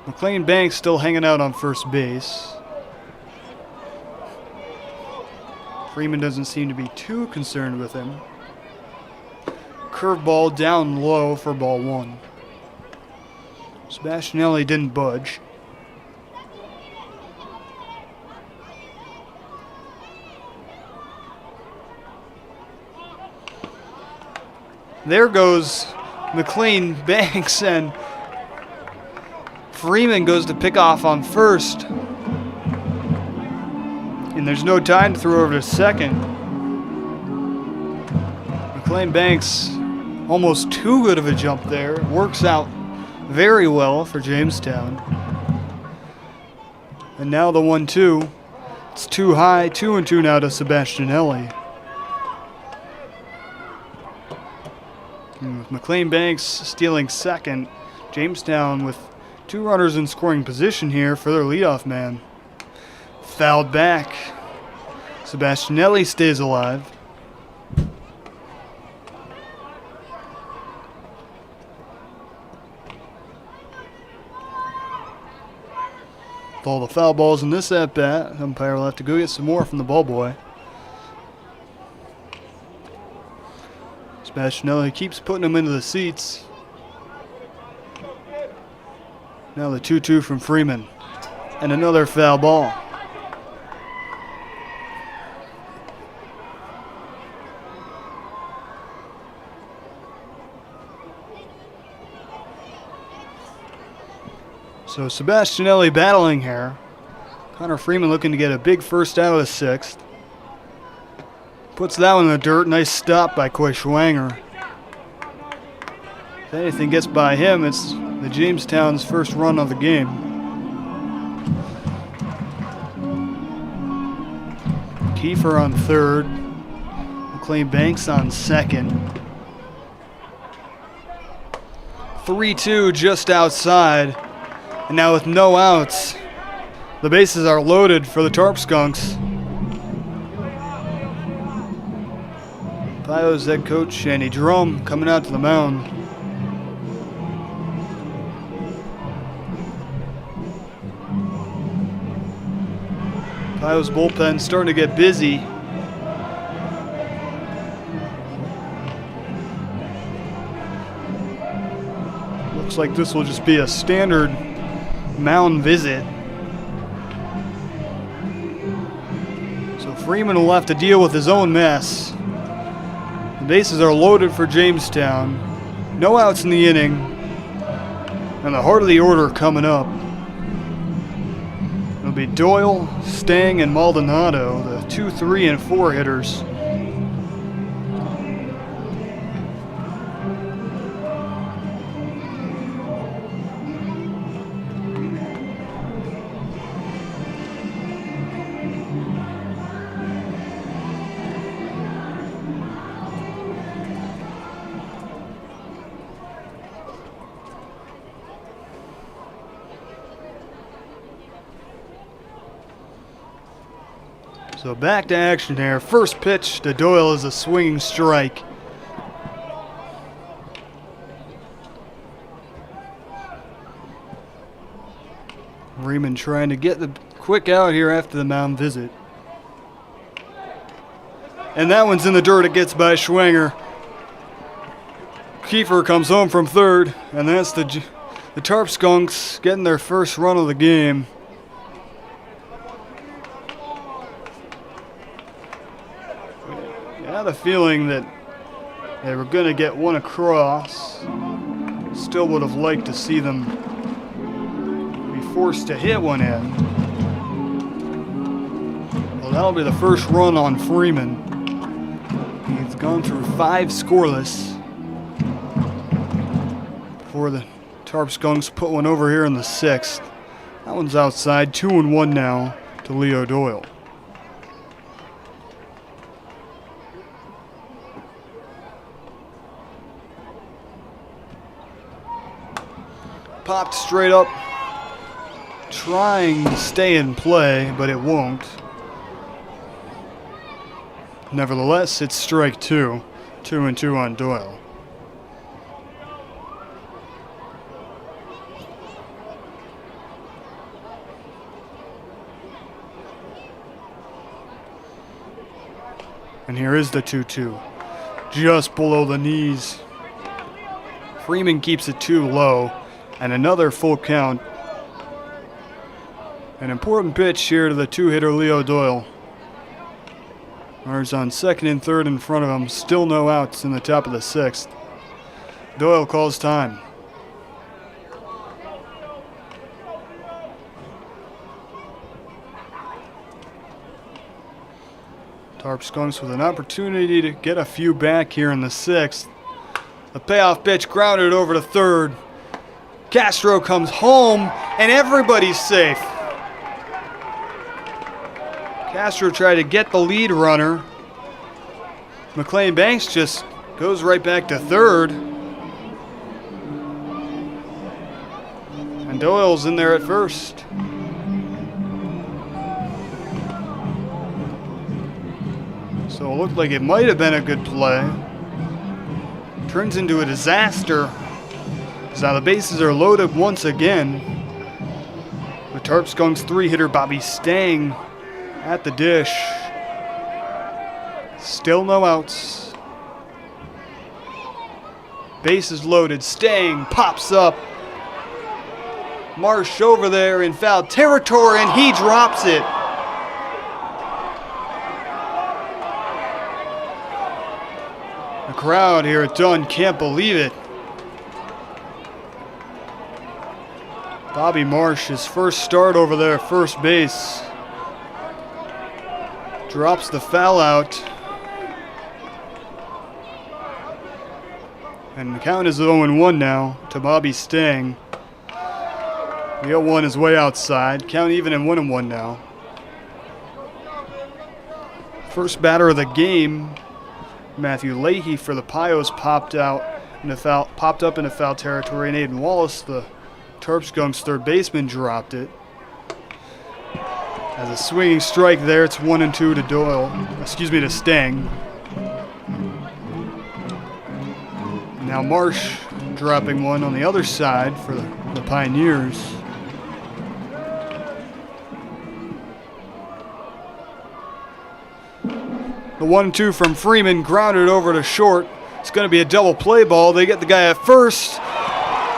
McLean Banks still hanging out on first base. Freeman doesn't seem to be too concerned with him. curveball down low for ball one. Sebastianelli didn't budge. There goes McLean Banks, and Freeman goes to pick off on first. And there's no time to throw over to second. McLean Banks, almost too good of a jump there. It works out very well for Jamestown. And now the 1-2. It's too high, 2-2 now to Sebastianelli. And with McLean Banks stealing second, Jamestown with 2 runners in scoring position here for their leadoff man. Fouled back. Sebastianelli stays alive. With all the foul balls in this at-bat, umpire will have to go get some more from the ball boy. Sebastianelli keeps putting them into the seats. Now the 2-2 from Freeman. And another foul ball. So Sebastianelli battling here. Connor Freeman looking to get a big first out of the 6th. Puts that one in the dirt. Nice stop by Coy Schwanger. If anything gets by him, it's the Jamestown's first run of the game. Kiefer on third. McLean Banks on second. 3-2 just outside. And now with no outs, the bases are loaded for the Tarp Skunks. Pio's head coach Andy Drum coming out to the mound. Pio's bullpen starting to get busy. Looks like this will just be a standard mound visit. So Freeman will have to deal with his own mess. The bases are loaded for Jamestown. No outs in the inning. And the heart of the order coming up. It'll be Doyle, Stang, and Maldonado, the 2, 3, and 4 hitters. So back to action here. First pitch to Doyle is a swinging strike. Freeman trying to get the quick out here after the mound visit. And that one's in the dirt. It gets by Schwanger. Kiefer comes home from third, and that's the Tarp Skunks getting their first run of the game. I had a feeling that they were going to get one across. Still would have liked to see them be forced to hit one in. Well, that'll be the first run on Freeman. He's gone through 5 scoreless before the Tarp Skunks put one over here in the 6th. That one's outside, 2-1 now to Leo Doyle. Popped straight up, trying to stay in play, but it won't. Nevertheless, it's strike 2, 2-2 on Doyle. And here is the 2-2, just below the knees. Freeman keeps it too low, and another full count. An important pitch here to the two-hitter Leo Doyle. Runners on second and third in front of him. Still no outs in the top of the sixth. Doyle calls time. Tarp Skunks with an opportunity to get a few back here in the sixth. The payoff pitch grounded over to third. Castro comes home, and everybody's safe. Castro tried to get the lead runner. McLean Banks just goes right back to third. And Doyle's in there at first. So it looked like it might have been a good play. Turns into a disaster. So now the bases are loaded once again. With Tarp Skunks three-hitter Bobby Stang at the dish. Still no outs. Bases loaded. Stang pops up. Marsh over there in foul territory, and he drops it. The crowd here at Dunn can't believe it. Bobby Marsh, his first start over there at first base. Drops the foul out. And the count is 0-1 now to Bobby Stang. The 0-1 is way outside. Count even in 1-1 now. First batter of the game, Matthew Leahy for the Pios popped up into foul territory, and Aiden Wallace, the Tarp Skunks third baseman, dropped it. As a swinging strike there, it's 1-2 to Stang. Now Marsh dropping one on the other side for the Pioneers. The 1-2 from Freeman, grounded over to short. It's going to be a double play ball. They get the guy at first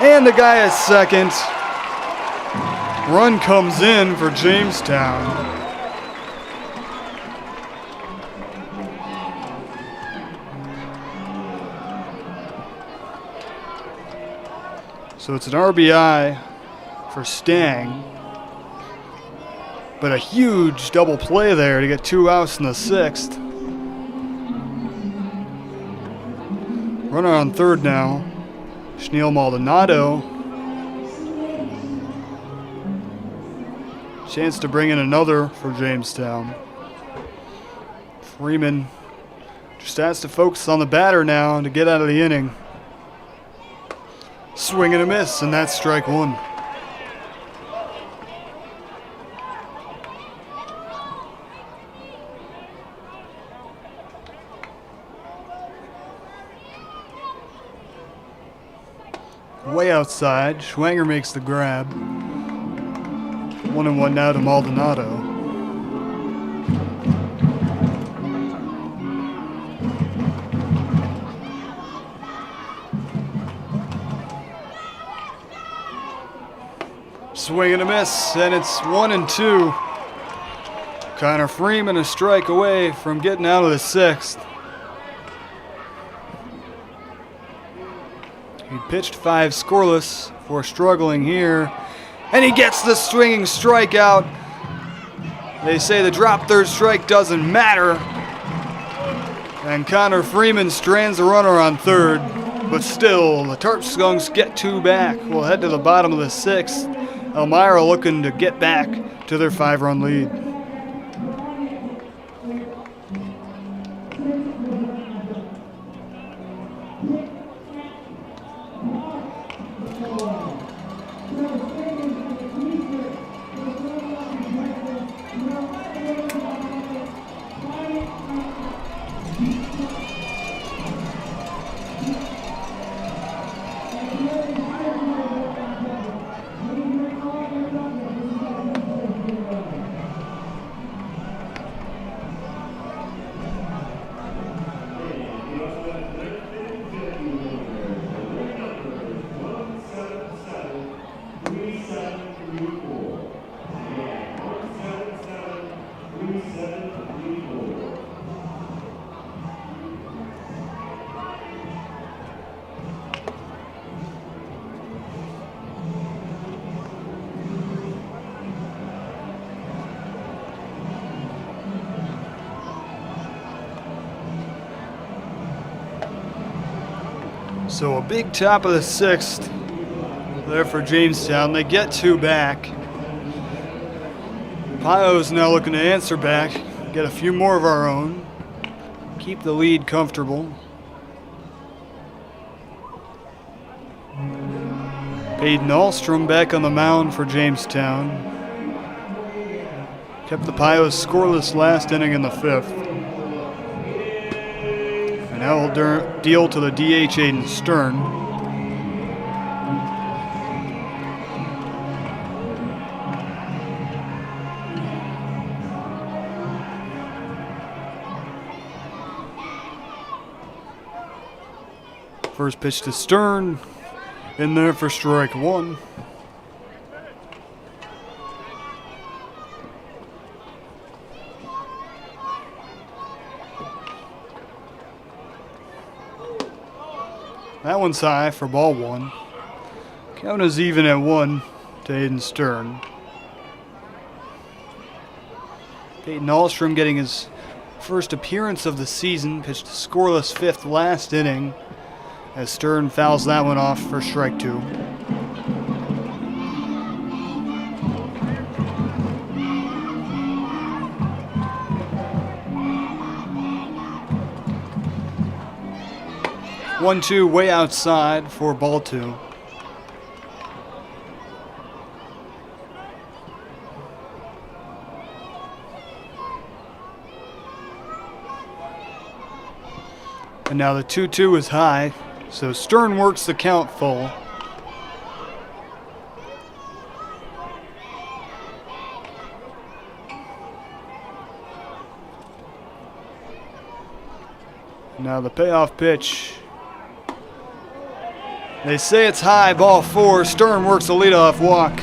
and the guy at second. Run comes in for Jamestown. So it's an RBI for Stang. But a huge double play there to get 2 outs in the sixth. Runner on third now, Schneel Maldonado. Chance to bring in another for Jamestown. Freeman just has to focus on the batter now to get out of the inning. Swing and a miss, and that's strike one. Way outside, Schwanger makes the grab. 1-1 now to Maldonado. Swing and a miss, and it's 1-2. Connor Freeman a strike away from getting out of the sixth. He pitched 5 scoreless for struggling here, and he gets the swinging strikeout. They say the drop third strike doesn't matter, and Connor Freeman strands the runner on third, but still the Tarp Skunks get 2 back. We'll head to the bottom of the sixth. Elmira looking to get back to their 5-run lead. So a big top of the 6th there for Jamestown. They get 2 back. Pio's now looking to answer back, get a few more of our own, keep the lead comfortable. Peyton Ahlstrom back on the mound for Jamestown. Kept the Pios scoreless last inning in the 5th. And now we'll deal to the DH Aiden Stern. First pitch to Stern. In there for strike 1. That one's high for ball 1. Count is even at 1 to Aiden Stern. Peyton Ahlstrom getting his first appearance of the season. Pitched a scoreless 5th last inning, as Stern fouls that one off for strike 2. One, two, way outside for ball 2. And now the 2-2 is high. So Stern works the count full. Now the payoff pitch. They say it's high, ball 4. Stern works a leadoff walk.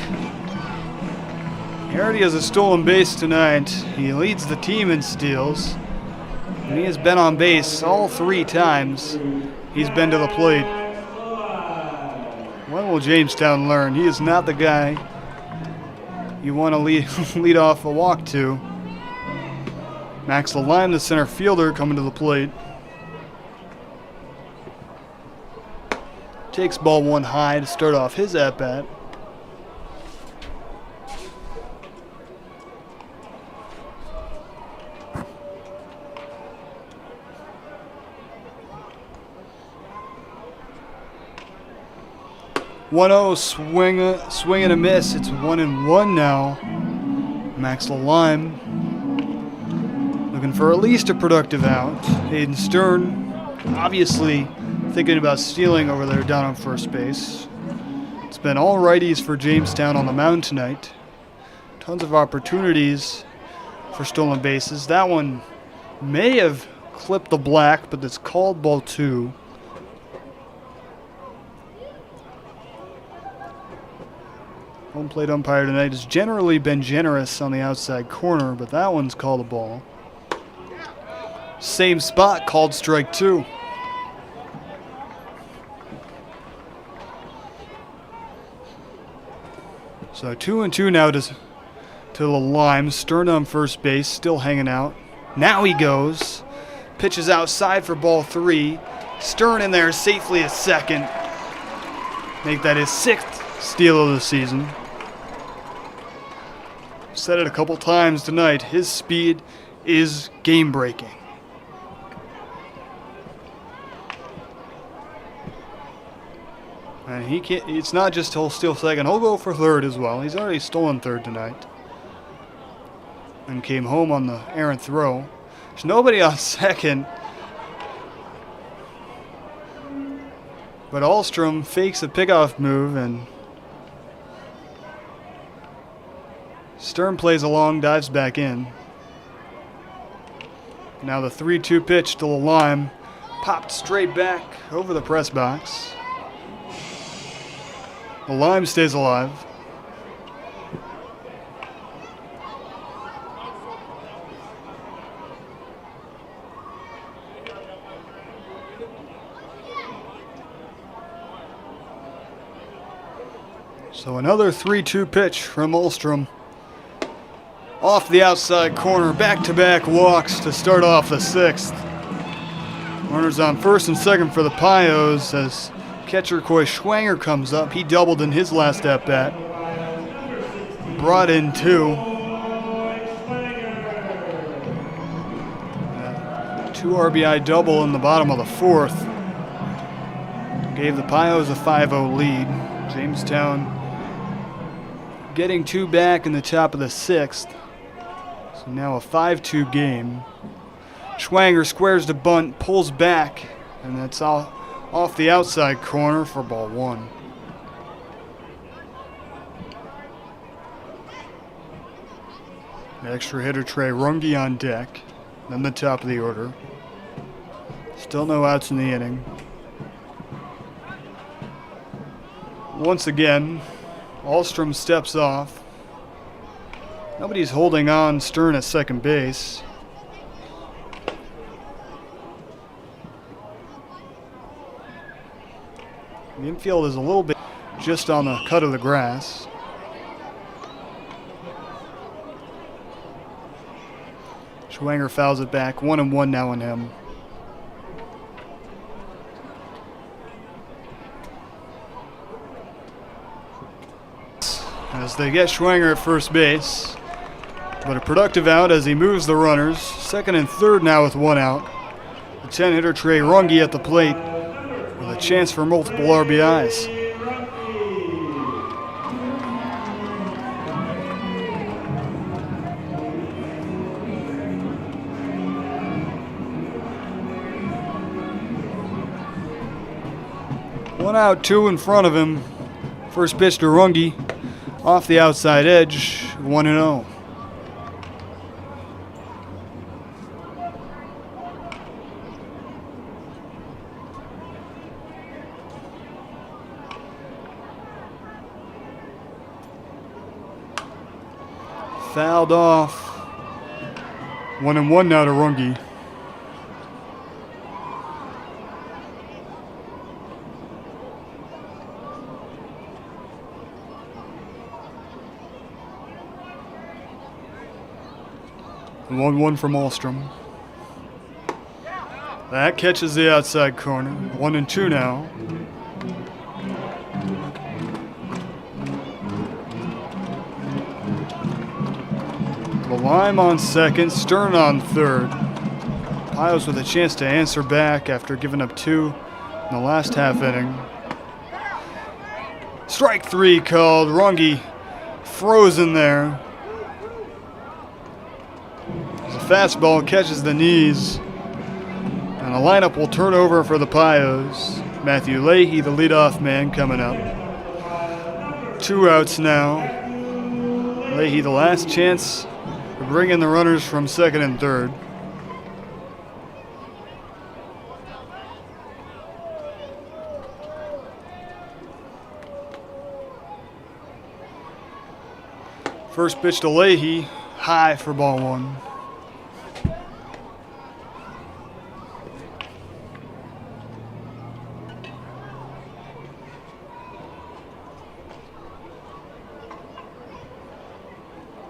He already has a stolen base tonight. He leads the team in steals. And he has been on base all 3 times he's been to the plate. When will Jamestown learn? He is not the guy you want to lead off a walk to. Max Lime, the center fielder, coming to the plate. Takes ball 1 high to start off his at-bat. One-0, swing and a miss. It's 1-1 now. Max Lime looking for at least a productive out. Aiden Stern obviously thinking about stealing over there down on first base. It's been all righties for Jamestown on the mound tonight. Tons of opportunities for stolen bases. That one may have clipped the black, but it's called ball 2. Home plate umpire tonight has generally been generous on the outside corner, but that one's called a ball. Same spot, called strike 2. So 2-2 now to the Lime. Stern on first base, still hanging out. Now he goes. Pitches outside for ball 3. Stern in there safely at second. Make that his 6th steal of the season. Said it a couple times tonight. His speed is game-breaking. And he can't. It's not just he'll steal second. He'll go for third as well. He's already stolen third tonight. And came home on the errant throw. There's nobody on second. But Ahlstrom fakes a pickoff move, and Stern plays along, dives back in. Now the 3-2 pitch to the Lime. Popped straight back over the press box. The Lime stays alive. So another 3-2 pitch from Ahlstrom. Off the outside corner, back-to-back walks to start off the 6th. Runners on first and second for the Pios as Catcher Coy Schwanger comes up. He doubled in his last at-bat. Brought in 2. 2 RBI double in the bottom of the 4th. Gave the Pios a 5-0 lead. Jamestown getting 2 back in the top of the 6th. So now a 5-2 game. Schwanger squares the bunt, pulls back, and that's off the outside corner for ball 1. The extra hitter Trey Runge on deck, then the top of the order. Still no outs in the inning. Once again, Ahlstrom steps off. Nobody's holding on. Stern at second base. The infield is a little bit just on the cut of the grass. Schwanger fouls it back. 1-1 now on him. As they get Schwanger at first base. But a productive out as he moves the runners. Second and third now with 1 out. The 10-hitter Trey Runge at the plate with a chance for multiple RBIs. One out, 2 in front of him. First pitch to Runge. Off the outside edge, 1-0. Fouled off. 1-1 now to Runge. And 1-1 from Ahlstrom. That catches the outside corner. 1-2 now. Lime on second, Stern on third. Pios with a chance to answer back after giving up 2 in the last half inning. Strike 3 called. Runge frozen there. As a fastball catches the knees. And the lineup will turn over for the Pios. Matthew Leahy, the leadoff man, coming up. 2 outs now. Leahy, the last chance to bring in the runners from second and third. First pitch to Leahy, high for ball 1.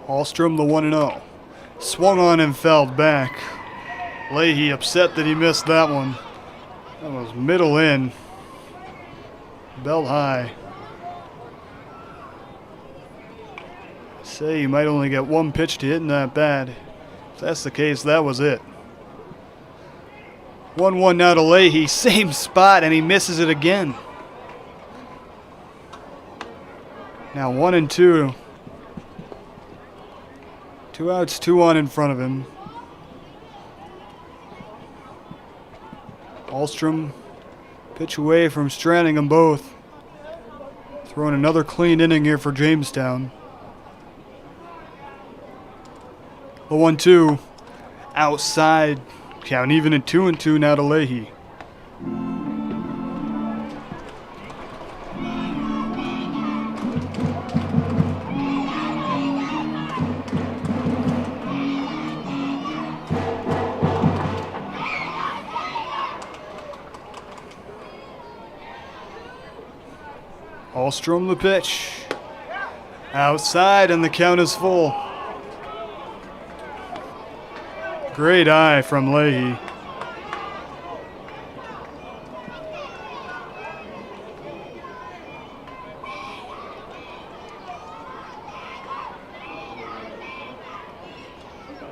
Ahlstrom the 1-0. Swung on and fouled back. Leahy upset that he missed that one. That was middle in. Belt high. Say you might only get 1 pitch to hit in that bat. If that's the case, that was it. 1-1 now to Leahy. Same spot, and he misses it again. Now 1-2. 2 outs, 2 on in front of him. Ahlstrom, pitch away from stranding them both. Throwing another clean inning here for Jamestown. The 1-2, outside. Count even at 2-2 now to Leahy. Ahlstrom the pitch. Outside, and the count is full. Great eye from Leahy.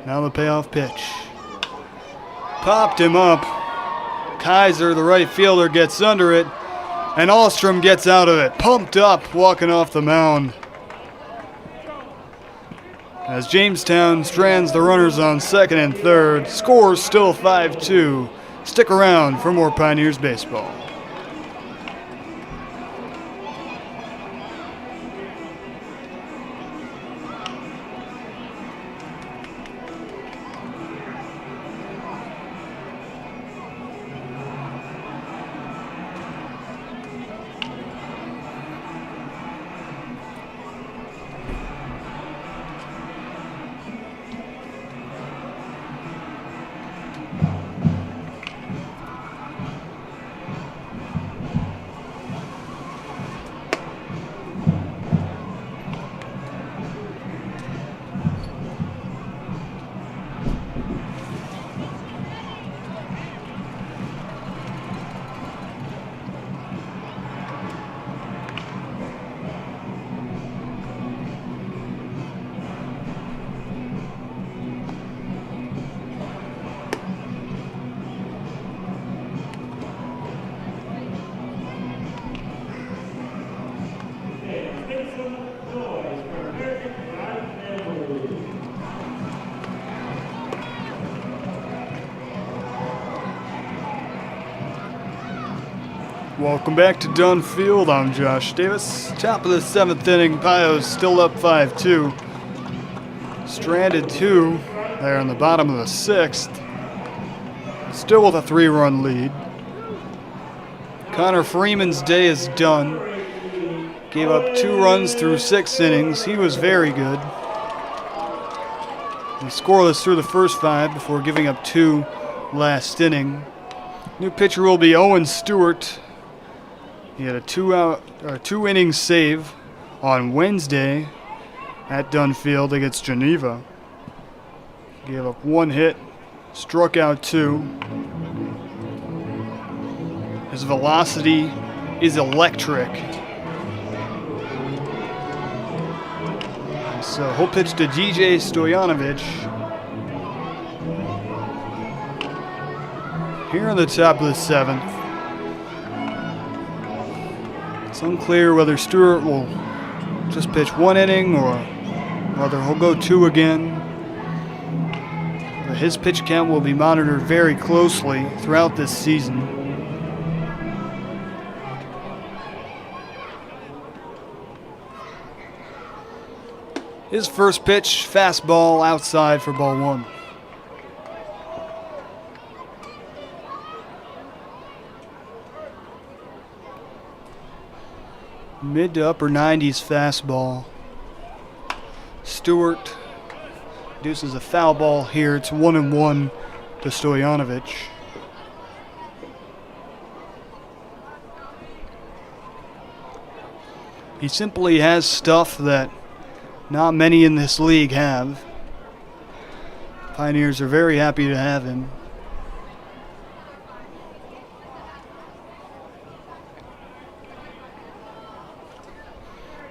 Now the payoff pitch. Popped him up. Kaiser, the right fielder, gets under it. And Alstrom gets out of it. Pumped up, walking off the mound. As Jamestown strands the runners on second and third. Score's still 5-2. Stick around for more Pioneers baseball. Welcome back to Dunn Field. I'm Josh Davis. Top of the 7th inning. Pio's still up 5-2. Stranded 2 there in the bottom of the 6th. Still with a 3-run lead. Connor Freeman's day is done. Gave up 2 runs through 6 innings. He was very good. He scoreless through the first 5 before giving up 2 last inning. New pitcher will be Owen Stewart. He had a 2-inning save on Wednesday at Dunn Field against Geneva. Gave up 1 hit, struck out 2. His velocity is electric. So he'll pitch to DJ Stoyanovich. Here in the top of the 7th. It's unclear whether Stewart will just pitch 1 inning or whether he'll go 2 again. But his pitch count will be monitored very closely throughout this season. His first pitch, fastball outside for ball 1. Mid to upper 90s fastball. Stewart produces a foul ball here. It's 1-1 to Stoyanovich. He simply has stuff that not many in this league have. Pioneers are very happy to have him.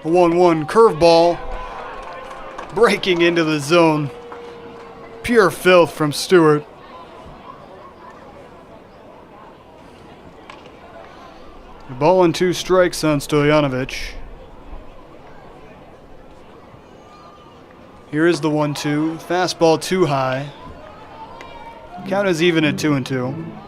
A 1-1 curveball breaking into the zone. Pure filth from Stewart. A ball and 2 strikes on Stoyanovich. Here is the 1-2. Fastball too high. Count is even at 2-2.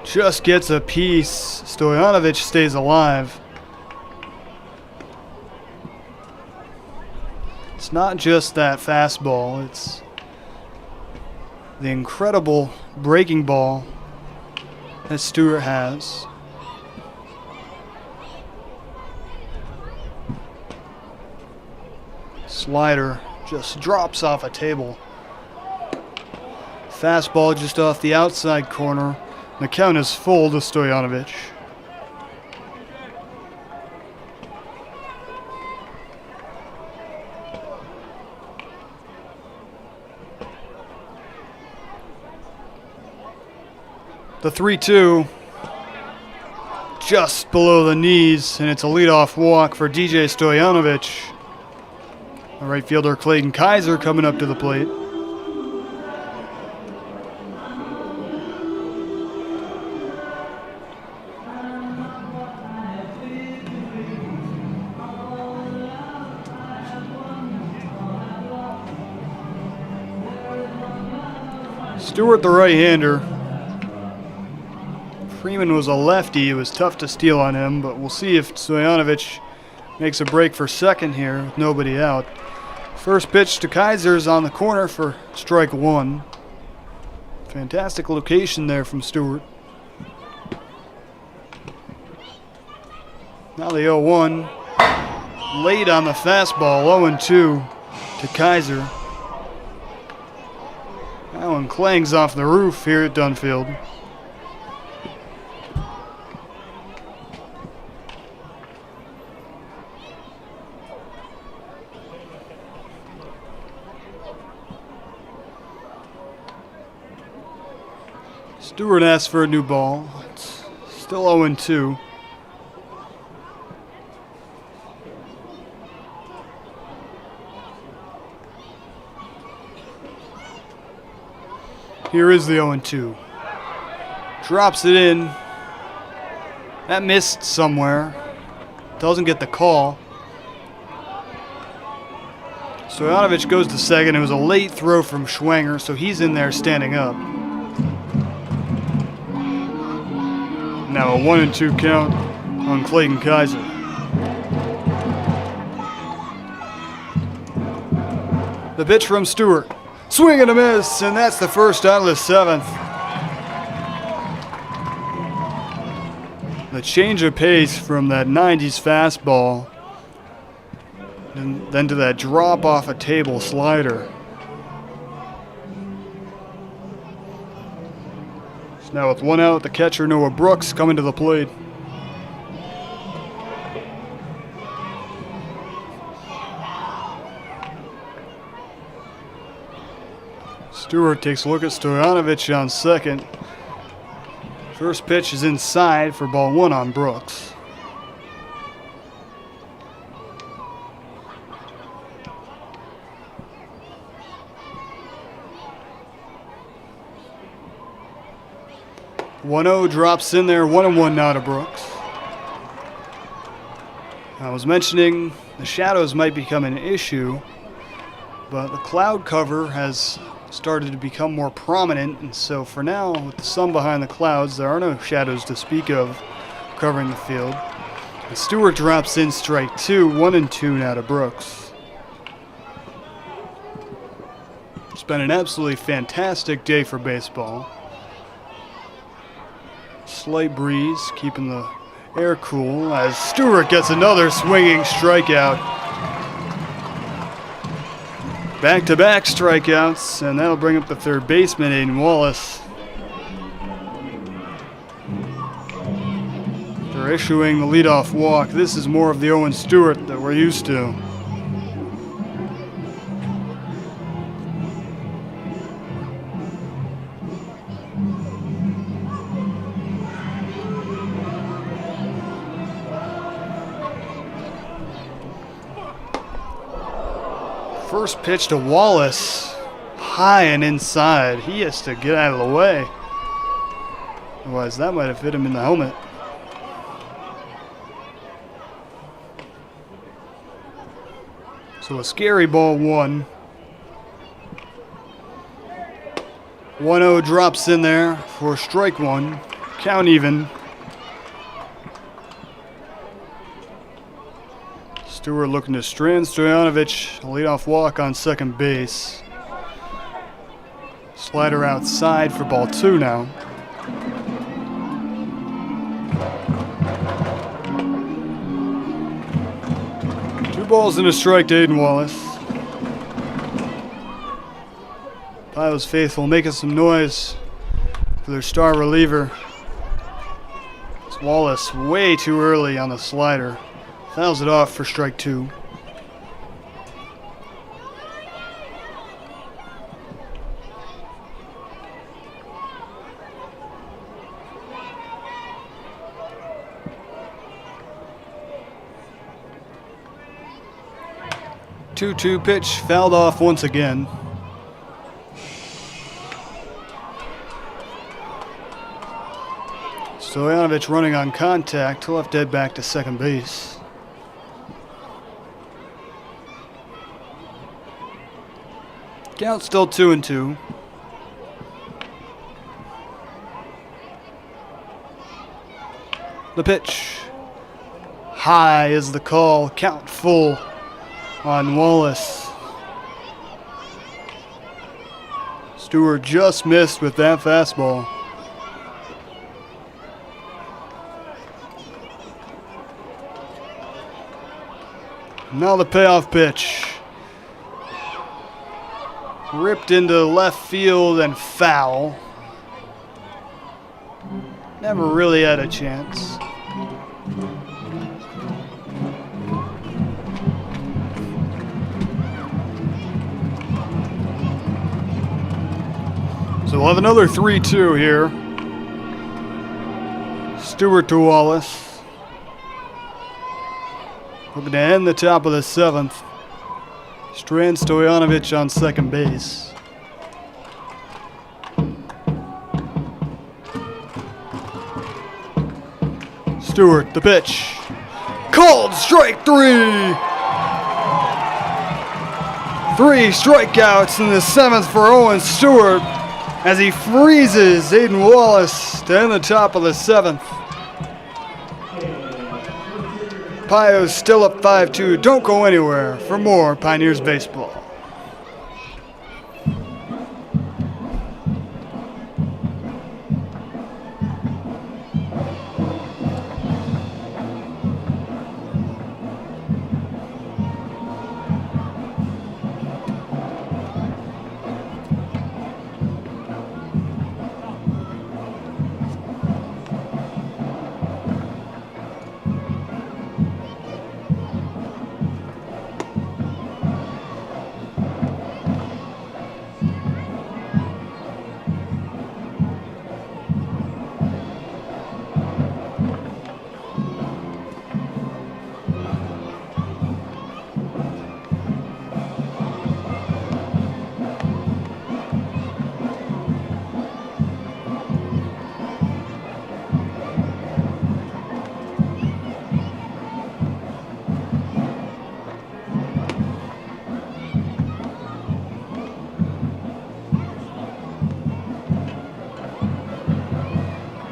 Just gets a piece. Stoyanovich stays alive. It's not just that fastball, it's the incredible breaking ball that Stewart has. Slider just drops off a table. Fastball just off the outside corner. The count is full to Stoyanovich. The 3-2. Just below the knees, and it's a leadoff walk for DJ Stoyanovich. The right fielder Clayton Kaiser coming up to the plate. Stewart, the right-hander. Freeman was a lefty. It was tough to steal on him, but we'll see if Stoyanovich makes a break for second here with nobody out. First pitch to Kaiser's on the corner for strike one. Fantastic location there from Stewart. Now the 0-1. Late on the fastball, 0-2 to Kaiser. That one clangs off the roof here at Dunfield. Stewart asks for a new ball. It's still 0-2. Here is the 0-2. Drops it in. That missed somewhere. Doesn't get the call. Stoyanovich goes to second. It was a late throw from Schwanger, so he's in there standing up. Now a 1-2 count on Clayton Kaiser. The pitch from Stewart. Swing and a miss, and that's the first out of the seventh. The change of pace from that 90s fastball and then to that drop off a table slider. Now with one out, the catcher Noah Brooks coming to the plate. Stewart takes a look at Stoyanovich on second. First pitch is inside for ball one on Brooks. .0 drops in there, 1-1 now to Brooks. I was mentioning the shadows might become an issue, but the cloud cover has started to become more prominent, and so for now, with the sun behind the clouds, there are no shadows to speak of covering the field. And Stewart drops in strike two, 1-2 now to Brooks. It's been an absolutely fantastic day for baseball. Slight breeze, keeping the air cool as Stewart gets another swinging strikeout. Back-to-back strikeouts, and that'll bring up the third baseman, Aiden Wallace. They're issuing the leadoff walk. This is more of the Owen Stewart that we're used to. First pitch to Wallace, high and inside. He has to get out of the way. Otherwise, that might have hit him in the helmet. So a scary ball one. 1-0 drops in there for strike one. Count even. Stewart looking to strand Stoyanovich. A leadoff walk on second base. Slider outside for ball two now. Two balls and a strike to Aiden Wallace. Pilo's faithful making some noise for their star reliever. It's Wallace way too early on the slider. Fouls it off for strike two. 2-2 pitch fouled off once again. Stoyanovich running on contact. He'll have to head back to second base. Count still 2-2. The pitch. High is the call. Count full on Wallace. Stewart just missed with that fastball. Now the payoff pitch. Ripped into left field and foul. Never really had a chance. So we'll have another 3-2 here. Stewart to Wallace. Looking to end the top of the 7th. Strand Stoyanovich on second base. Stewart, the pitch. Called strike 3! 3 strikeouts in the 7th for Owen Stewart as he freezes Aiden Wallace to end the top of the 7th. Pio's still up 5-2. Don't go anywhere for more Pioneers baseball.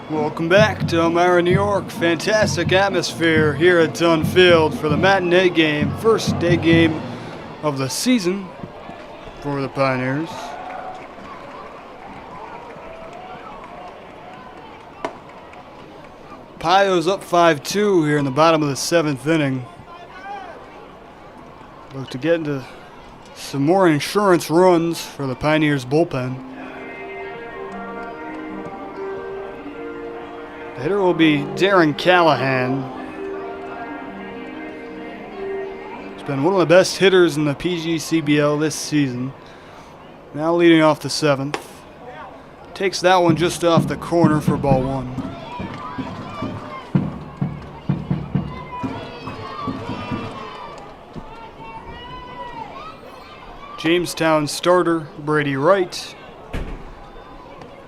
Welcome back to Elmira, New York. Fantastic atmosphere here at Dunn Field for the matinee game, first day game of the season for the Pioneers. Pio's up 5-2 here in the bottom of the 7th inning. Look to get into some more insurance runs for the Pioneers bullpen. The hitter will be Darren Callahan. He's been one of the best hitters in the PGCBL this season. Now leading off the 7th. Takes that one just off the corner for ball 1. Jamestown starter Brady Wright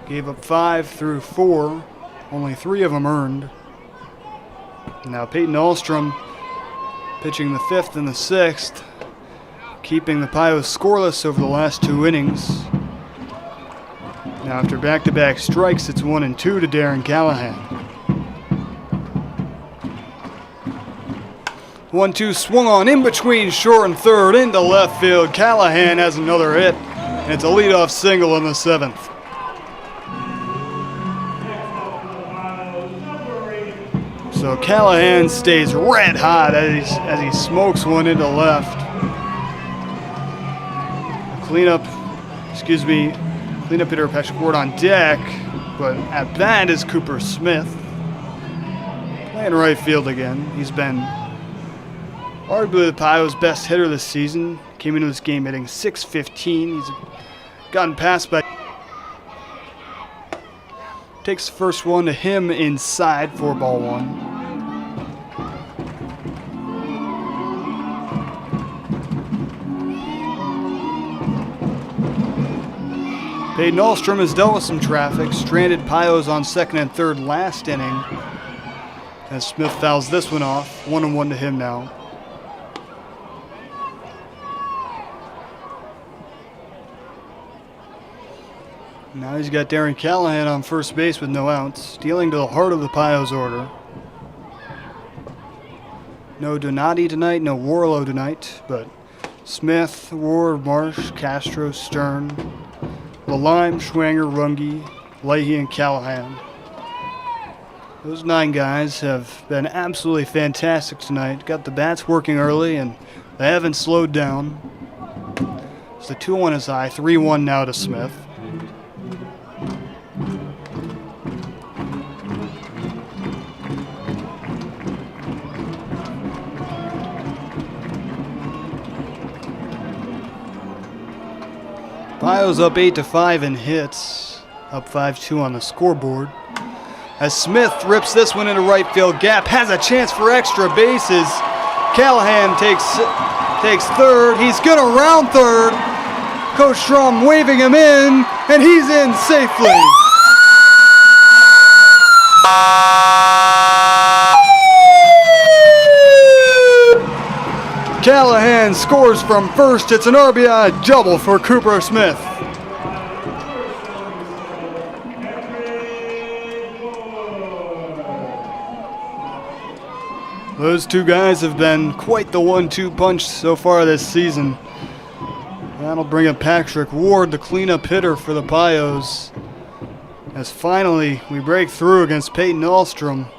gave up 5 through 4. Only 3 of them earned. Now Peyton Ahlstrom pitching the 5th and the 6th, keeping the Pios scoreless over the last 2 innings. Now after back-to-back strikes, it's 1-2 to Darren Callahan. 1-2 swung on in between short and third into left field. Callahan has another hit, and it's a leadoff single in the 7th. So Callahan stays red hot as he smokes one into left. Cleanup hitter Patrick Ward on deck, but at bat is Cooper Smith. Playing right field again. He's been arguably the Pio's best hitter this season. Came into this game hitting .615. He's gotten passed by. Takes the first one to him inside for ball 1. Peyton Ahlstrom has dealt with some traffic, stranded Pios on second and third last inning. As Smith fouls this one off, 1-1 to him now. Now he's got Darren Callahan on first base with no outs, dealing to the heart of the Pios order. No Donati tonight, no Warlow tonight, but Smith, Ward, Marsh, Castro, Stern, Lalime, Schwanger, Runge, Leahy, and Callahan. Those 9 guys have been absolutely fantastic tonight. Got the bats working early, and they haven't slowed down. So the 2-1 is high, 3-1 now to Smith. Pios up 8-5 in hits, up 5-2 on the scoreboard. As Smith rips this one into right field gap, has a chance for extra bases. Callahan takes third. He's good around third. Coach Strom waving him in, and he's in safely. Callahan scores from first. It's an RBI double for Cooper Smith. Those 2 guys have been quite the 1-2 punch so far this season. That'll bring up Patrick Ward, the cleanup hitter for the Pios. As finally we break through against Peyton Ahlstrom.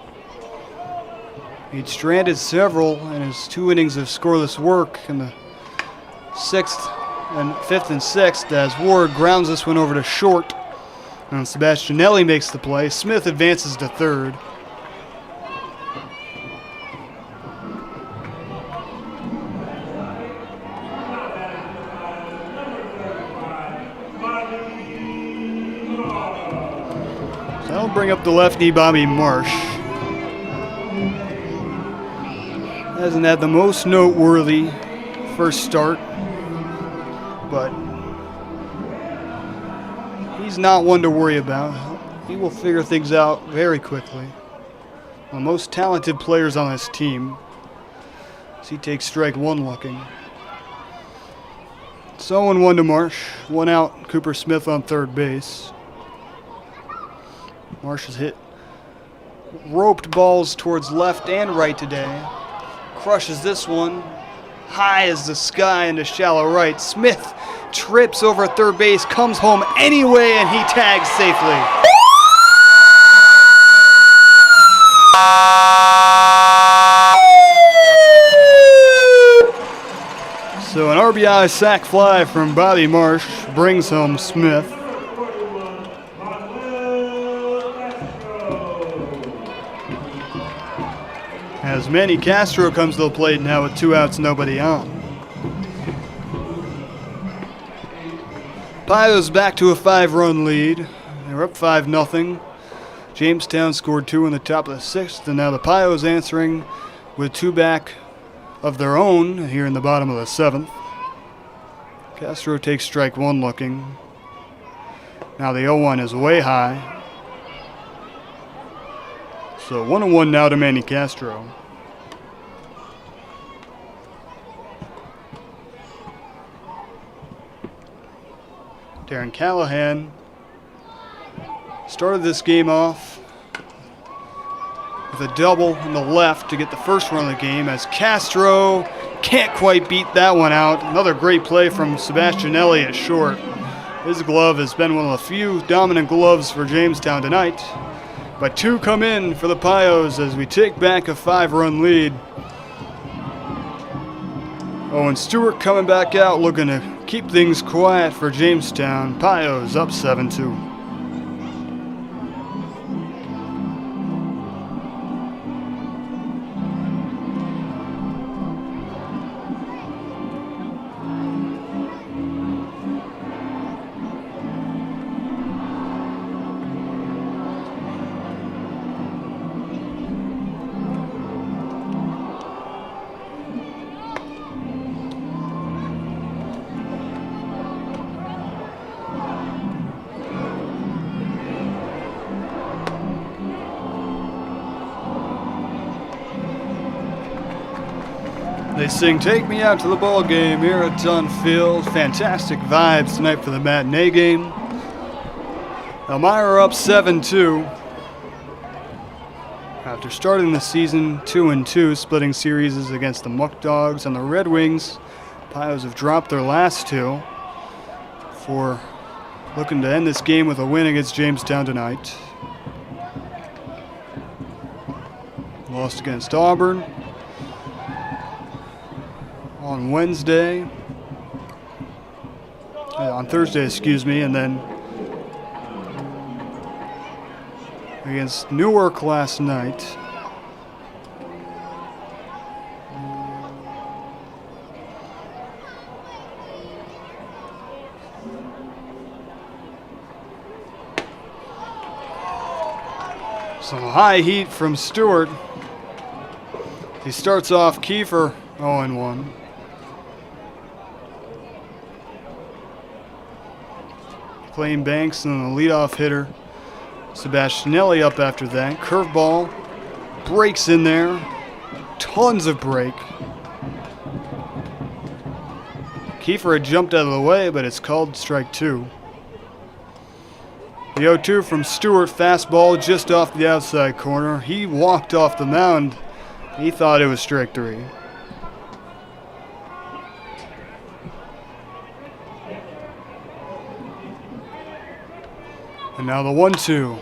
He'd stranded several in his 2 innings of scoreless work in the 5th and 6th as Ward grounds this one over to short. And Sebastianelli makes the play. Smith advances to third. So that'll bring up the lefty Bobby Marsh. Hasn't had the most noteworthy first start, but he's not one to worry about. He will figure things out very quickly. One of the most talented players on this team. As he takes strike 1 looking. So 0-1 to Marsh. 1 out, Cooper Smith on third base. Marsh has hit roped balls towards left and right today. Crushes this one high as the sky into shallow right. Smith trips over third base, comes home anyway, and he tags safely. So an RBI sac fly from Bobby Marsh brings home Smith. As Manny Castro comes to the plate now with 2 outs, nobody on. Pios back to a 5-run lead. They're up 5-0. Jamestown scored 2 in the top of the 6th, and now the Pios answering with 2 back of their own here in the bottom of the 7th. Castro takes strike 1 looking. Now the 0-1 is way high. So 1-1 now to Manny Castro. Darren Callahan started this game off with a double in the left to get the first run of the game as Castro can't quite beat that one out. Another great play from Sebastianelli at short. His glove has been one of the few dominant gloves for Jamestown tonight. But 2 come in for the Pios as we take back a 5-run lead. Owen Stewart coming back out looking to keep things quiet for Jamestown. Pios up 7-2. They sing "Take Me Out to the Ball Game" here at Dunfield. Fantastic vibes tonight for the matinee game. Elmira up 7-2. After starting the season 2-2, splitting series against the Muck Dogs and the Red Wings, Pios have dropped their last two for looking to end this game with a win against Jamestown tonight. Lost against Auburn on Thursday, and then against Newark last night. Some high heat from Stewart. He starts off Kiefer 0-1. McLean Banks and the leadoff hitter Sebastianelli up after that. Curveball breaks in there. Tons of break. Kiefer had jumped out of the way, but it's called strike two. The 0-2 from Stewart, fastball just off the outside corner. He walked off the mound. He thought it was strike three. And now the 1-2.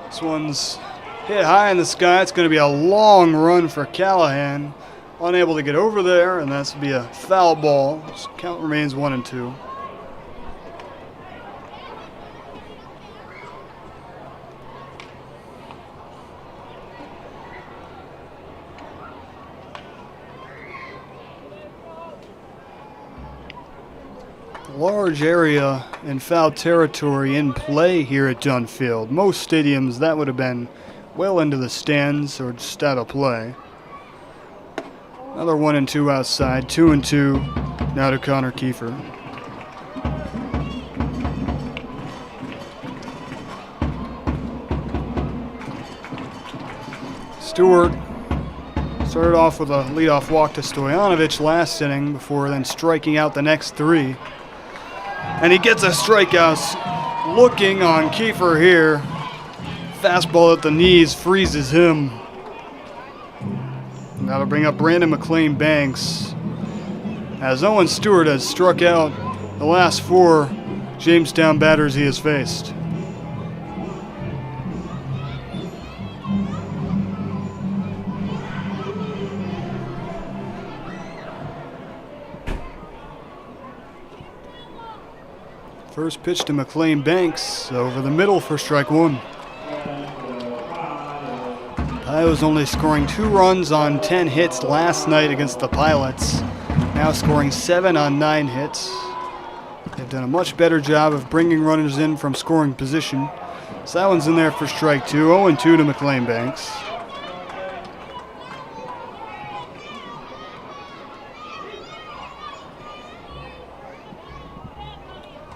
This one's hit high in the sky. It's going to be a long run for Callahan. Unable to get over there, and that's going to be a foul ball. Count remains 1-2. Large area and foul territory in play here at Dunfield. Most stadiums that would have been well into the stands or just out of play. Another 1-2 outside, 2-2 now to Connor Kiefer. Stewart started off with a leadoff walk to Stojanovic last inning before then striking out the next three. And he gets a strikeout looking on Kiefer here. Fastball at the knees freezes him. That'll bring up Brandon McLean Banks, as Owen Stewart has struck out the last four Jamestown batters he has faced. First pitch to McLean Banks, over the middle for strike one. Pios only scoring 2 runs on 10 hits last night against the Pilots. Now scoring 7 on 9 hits. They've done a much better job of bringing runners in from scoring position. So that one's in there for strike two. 0-2 to McLean Banks.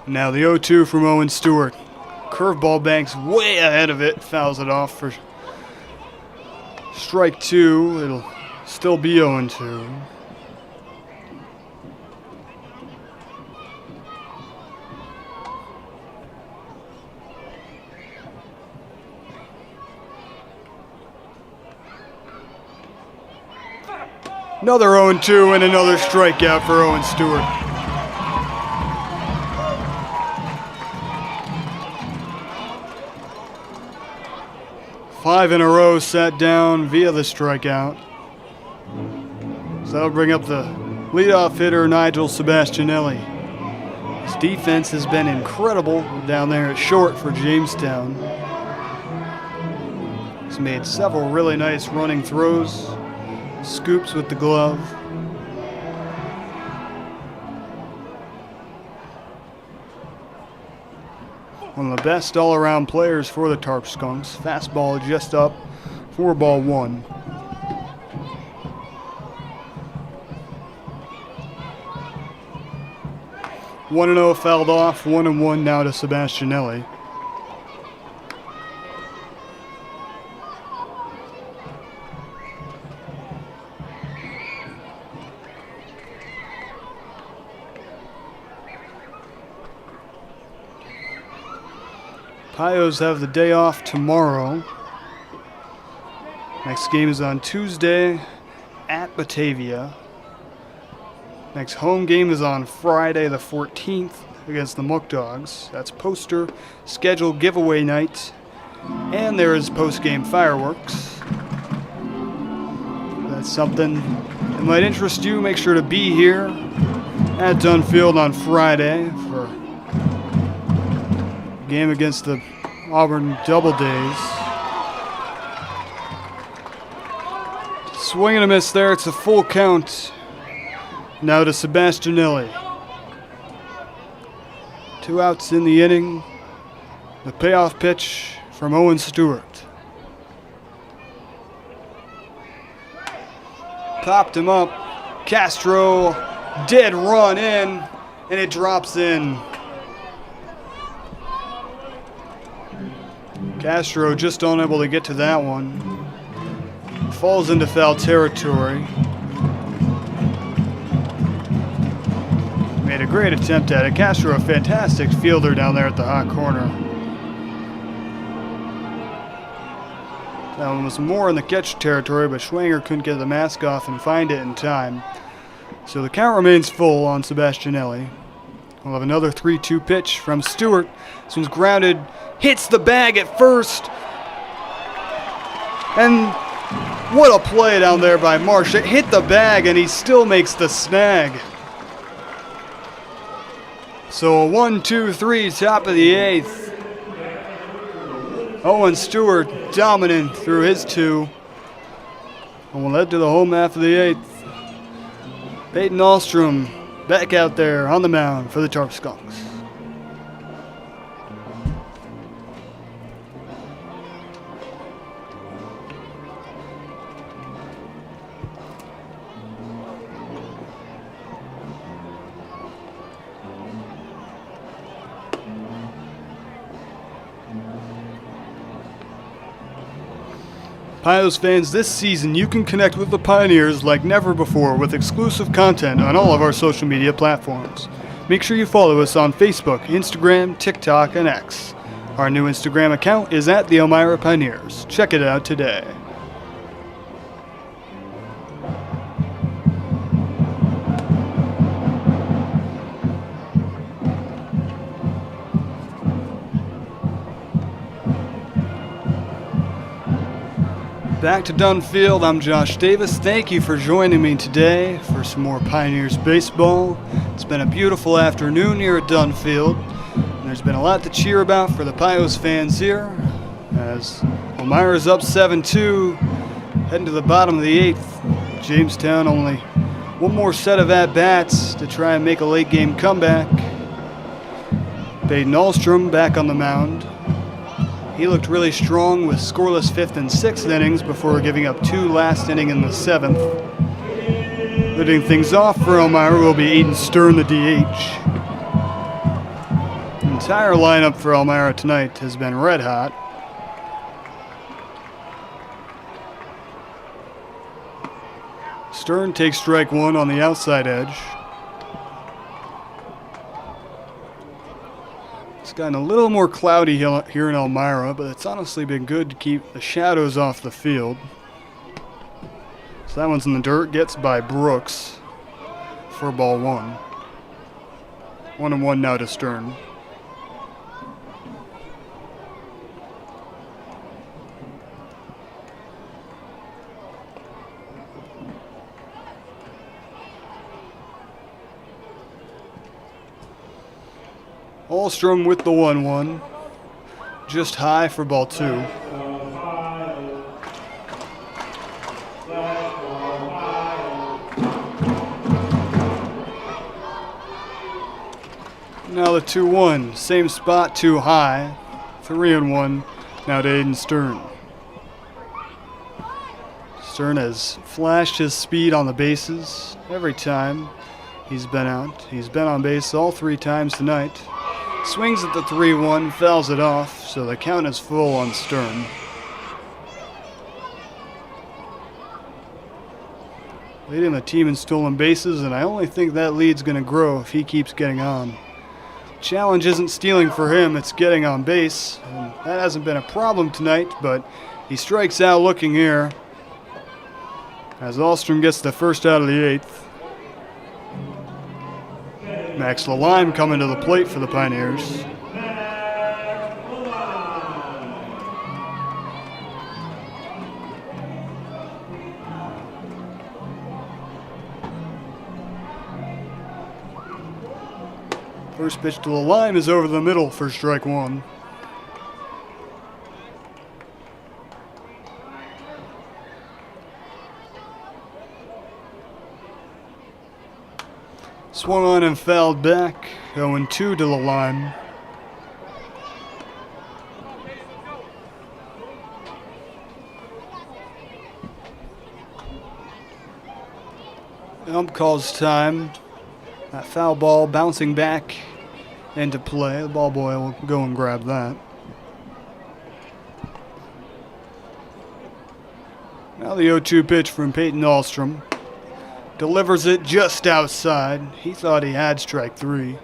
Now the 0-2 from Owen Stewart. Curveball Banks way ahead of it. Fouls it off for strike two. It'll still be 0-2. Another 0-2 and another strikeout for Owen Stewart. Five in a row sat down via the strikeout. So that'll bring up the leadoff hitter, Nigel Sebastianelli. His defense has been incredible down there at short for Jamestown. He's made several really nice running throws, scoops with the glove. One of the best all-around players for the Tarp Skunks. Fastball just up, 4-1. One 1-0 fouled off, 1-1 now to Sebastianelli. Pios have the day off tomorrow. Next game is on Tuesday at Batavia. Next home game is on Friday the 14th against the Muck Dogs. That's poster, scheduled giveaway night, and there is post-game fireworks. If that's something that might interest you, make sure to be here at Dunfield on Friday for a game against the Auburn Double Days. Swing and a miss there. It's a full count. Now to Sebastianelli. 2 outs in the inning. The payoff pitch from Owen Stewart. Popped him up. Castro, dead run in, and it drops in. Castro just unable to get to that one. Falls into foul territory. Made a great attempt at it. Castro, a fantastic fielder down there at the hot corner. That one was more in the catch territory, but Schwanger couldn't get the mask off and find it in time. So the count remains full on Sebastianelli. We'll have another 3-2 pitch from Stewart. This one's grounded, hits the bag at first. And what a play down there by Marsh. It hit the bag and he still makes the snag. So a 1-2-3, top of the 8th. Owen Stewart dominant through his 2. And will head to the home half of the 8th. Peyton Ahlstrom back out there on the mound for the Tarp Skunks. Pios fans, this season you can connect with the Pioneers like never before with exclusive content on all of our social media platforms. Make sure you follow us on Facebook, Instagram, TikTok, and X. Our new Instagram account is at the Elmira Pioneers. Check it out today. Back to Dunfield, I'm Josh Davis. Thank you for joining me today for some more Pioneers baseball. It's been a beautiful afternoon here at Dunfield, and there's been a lot to cheer about for the Pios fans here, as Elmira's up 7-2, heading to the bottom of the 8th. Jamestown only one more set of at-bats to try and make a late-game comeback. Peyton Ahlstrom back on the mound. He looked really strong with scoreless 5th and 6th innings before giving up 2 last inning in the 7th. Leading things off for Elmira will be Aiden Stern, the DH. The entire lineup for Elmira tonight has been red hot. Stern takes strike 1 on the outside edge. It's gotten a little more cloudy here in Elmira, but it's honestly been good to keep the shadows off the field. So that one's in the dirt, gets by Brooks for ball 1. 1-1 now to Stern. Ahlstrom with the 1-1, just high for ball 2. Now the 2-1, same spot, too high, 3-1, now to Aiden Stern. Stern has flashed his speed on the bases every time he's been out. He's been on base all 3 times tonight. Swings at the 3-1, fouls it off, so the count is full on Stern. Leading the team in stolen bases, and I only think that lead's going to grow if he keeps getting on. Challenge isn't stealing for him, it's getting on base. And that hasn't been a problem tonight, but he strikes out looking here as Ahlstrom gets the first out of the 8th. Max Lalime coming to the plate for the Pioneers. First pitch to Lalime is over the middle for strike 1. Swung on and fouled back. 0-2 to Lalime. Ump calls time. That foul ball bouncing back into play. The ball boy will go and grab that. Now the 0-2 pitch from Peyton Ahlstrom. Delivers it just outside. He thought he had strike 3.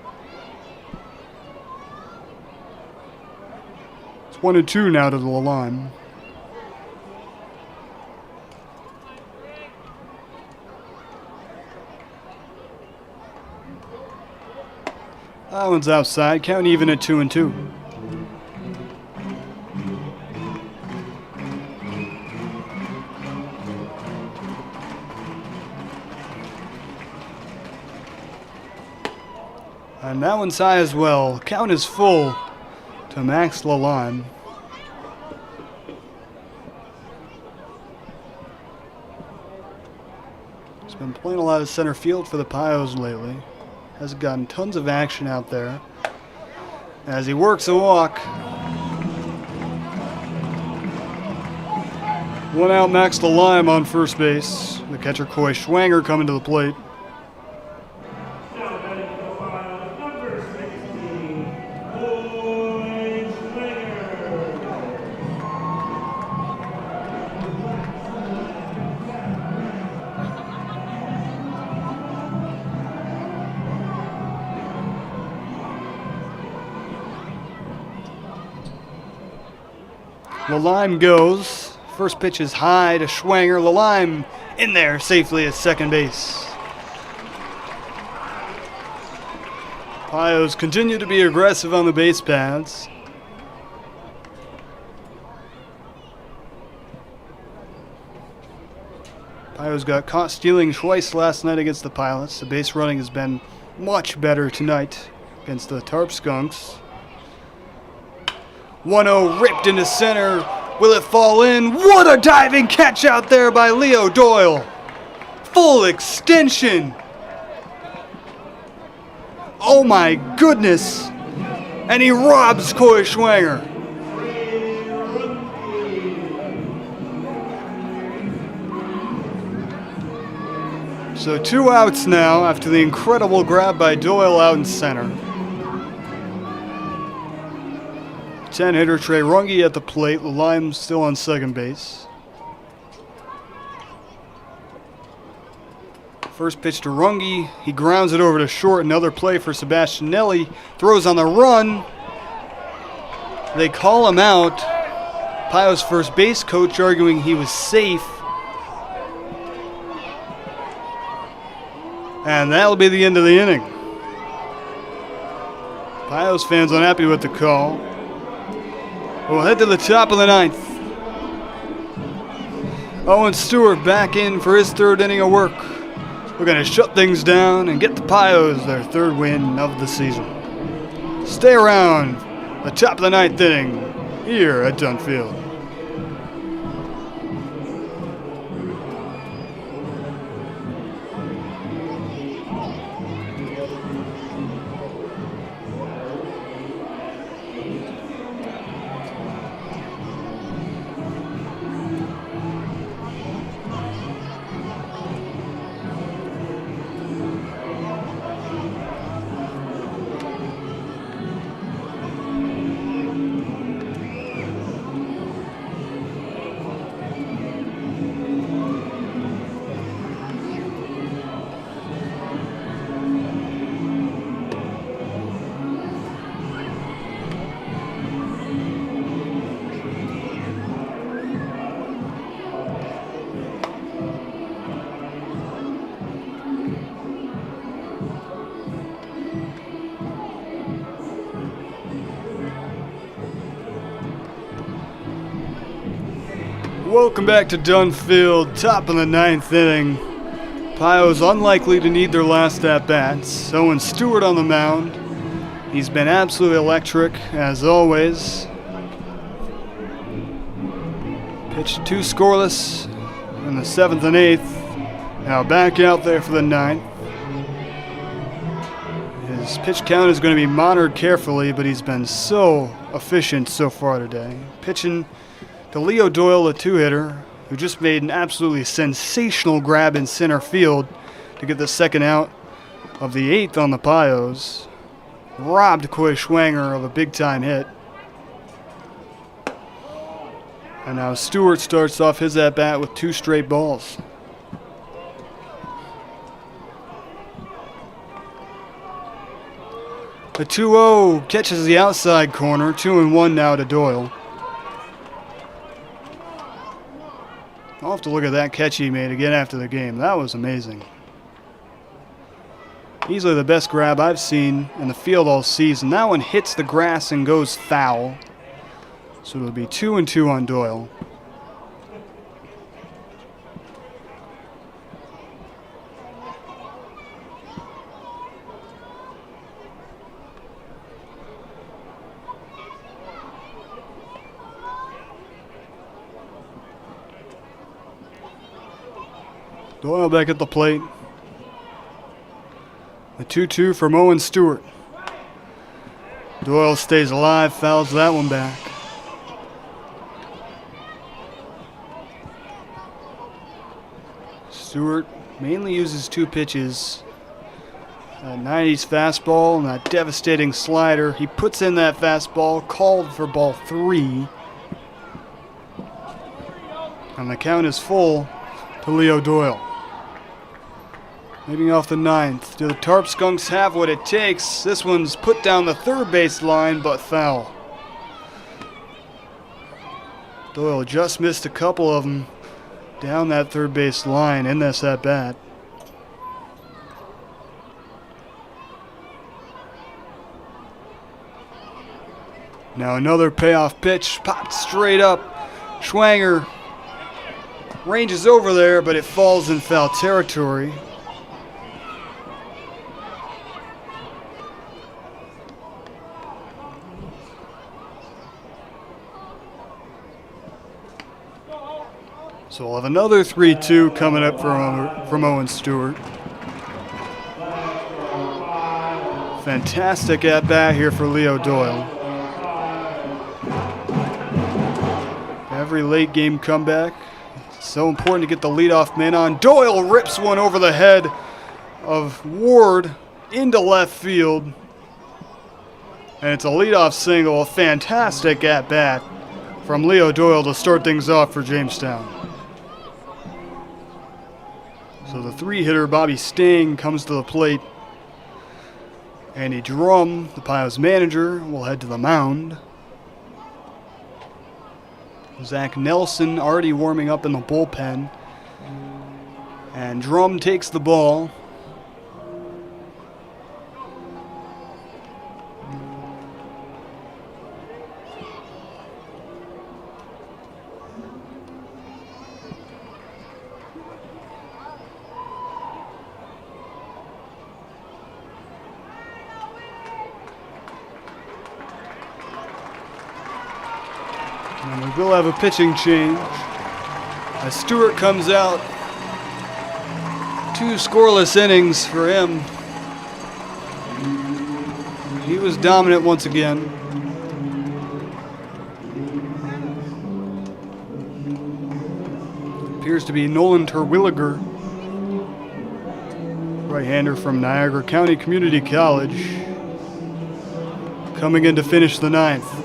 It's 1-2 now to the Lalime. That one's outside. Count even at 2-2. And that one's high as well. Count is full to Max Lalime. He's been playing a lot of center field for the Pios lately. Has gotten tons of action out there. As he works a walk. One out, Max Lalime on first base. The catcher Coy Schwanger coming to the plate. Lalime goes. First pitch is high to Schwanger. Lalime in there safely at second base. Pios continue to be aggressive on the base paths. Pios got caught stealing twice last night against the Pilots. The base running has been much better tonight against the Tarp Skunks. 1-0 ripped into center. Will it fall in? What a diving catch out there by Leo Doyle. Full extension. Oh my goodness. And he robs Coy Schwanger. So 2 outs now after the incredible grab by Doyle out in center. 10-hitter Trey Runge at the plate. Lalime still on second base. First pitch to Runge. He grounds it over to short. Another play for Sebastian Nelly. Throws on the run. They call him out. Pios' first base coach arguing he was safe. And that'll be the end of the inning. Pios fans unhappy with the call. We'll head to the top of the 9th. Owen Stewart back in for his 3rd inning of work. We're going to shut things down and get the Pios their 3rd win of the season. Stay around. The top of the 9th inning here at Dunfield. Welcome back to Dunfield, top of the 9th inning. Pio's unlikely to need their last at-bats. Owen Stewart on the mound. He's been absolutely electric, as always. Pitched 2 scoreless in the 7th and 8th. Now back out there for the 9th. His pitch count is going to be monitored carefully, but he's been so efficient so far today. Pitching to Leo Doyle, a 2-hitter, who just made an absolutely sensational grab in center field to get the second out of the 8th on the Pios. Robbed Coy Schwanger of a big-time hit. And now Stewart starts off his at-bat with 2 straight balls. The 2-0 catches the outside corner, 2-1 now to Doyle. I'll have to look at that catch he made again after the game. That was amazing. Easily the best grab I've seen in the field all season. That one hits the grass and goes foul. So it'll be 2-2 on Doyle. Doyle back at the plate. The 2-2 from Owen Stewart. Doyle stays alive, fouls that one back. Stewart mainly uses 2 pitches. A 90s fastball and that devastating slider. He puts in that fastball, called for ball 3. And the count is full to Leo Doyle. Leading off the 9th, do the Tarp Skunks have what it takes? This one's put down the third base line, but foul. Doyle just missed a couple of them down that third base line in this at-bat. Now another payoff pitch, popped straight up. Schwanger ranges over there, but it falls in foul territory. So we'll have another 3-2 coming up from Owen Stewart. Fantastic at-bat here for Leo Doyle. Every late game comeback. It's so important to get the leadoff man on. Doyle rips one over the head of Ward into left field. And it's a leadoff single. A fantastic at-bat from Leo Doyle to start things off for Jamestown. So the 3-hitter, Bobby Sting, comes to the plate. Andy Drum, the Pios manager, will head to the mound. Zach Nelson already warming up in the bullpen. And Drum takes the ball. And we will have a pitching change as Stewart comes out. 2 scoreless innings for him. He was dominant once again. Appears to be Nolan Terwilliger, right-hander from Niagara County Community College, coming in to finish the 9th.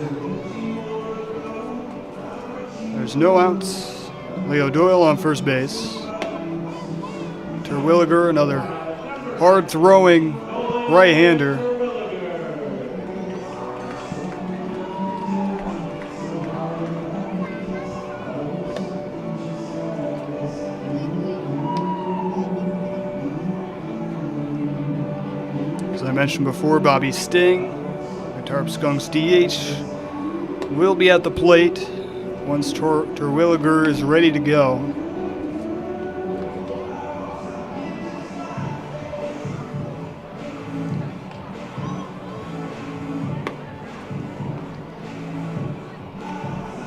There's no outs. Leo Doyle on first base. Terwilliger, another hard-throwing right-hander. As I mentioned before, Bobby Sting, the Tarp Skunks DH, will be at the plate. once Terwilliger is ready to go.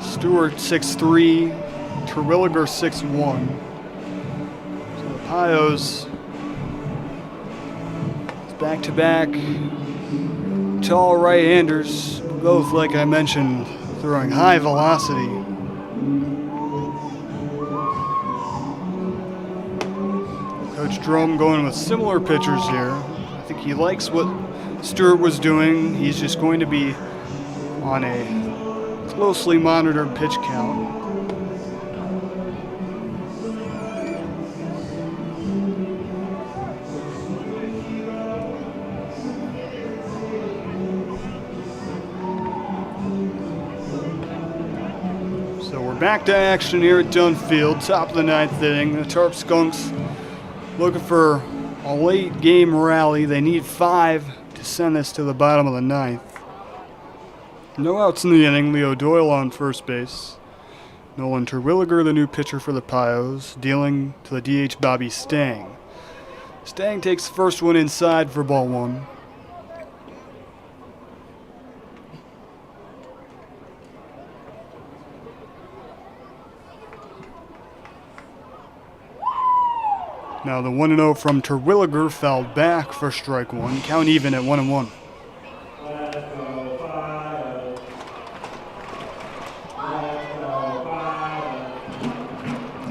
Stewart 6'3", Terwilliger 6'1". So the Pios back-to-back tall right-handers, both, like I mentioned, throwing high velocity. Coach Drum going with similar pitchers here. I think he likes what Stewart was doing. He's just going to be on a closely monitored pitch count. So we're back to action here at Dunfield, top of the ninth inning. The Tarp Skunks looking for a late game rally. They need 5 to send this to the bottom of the ninth. No outs in the inning. Leo Doyle on first base. Nolan Terwilliger, the new pitcher for the Pios, dealing to the DH Bobby Stang. Stang takes the first one inside for ball 1. Now the 1-0 from Terwilliger fouled back for strike 1. Count even at 1-1.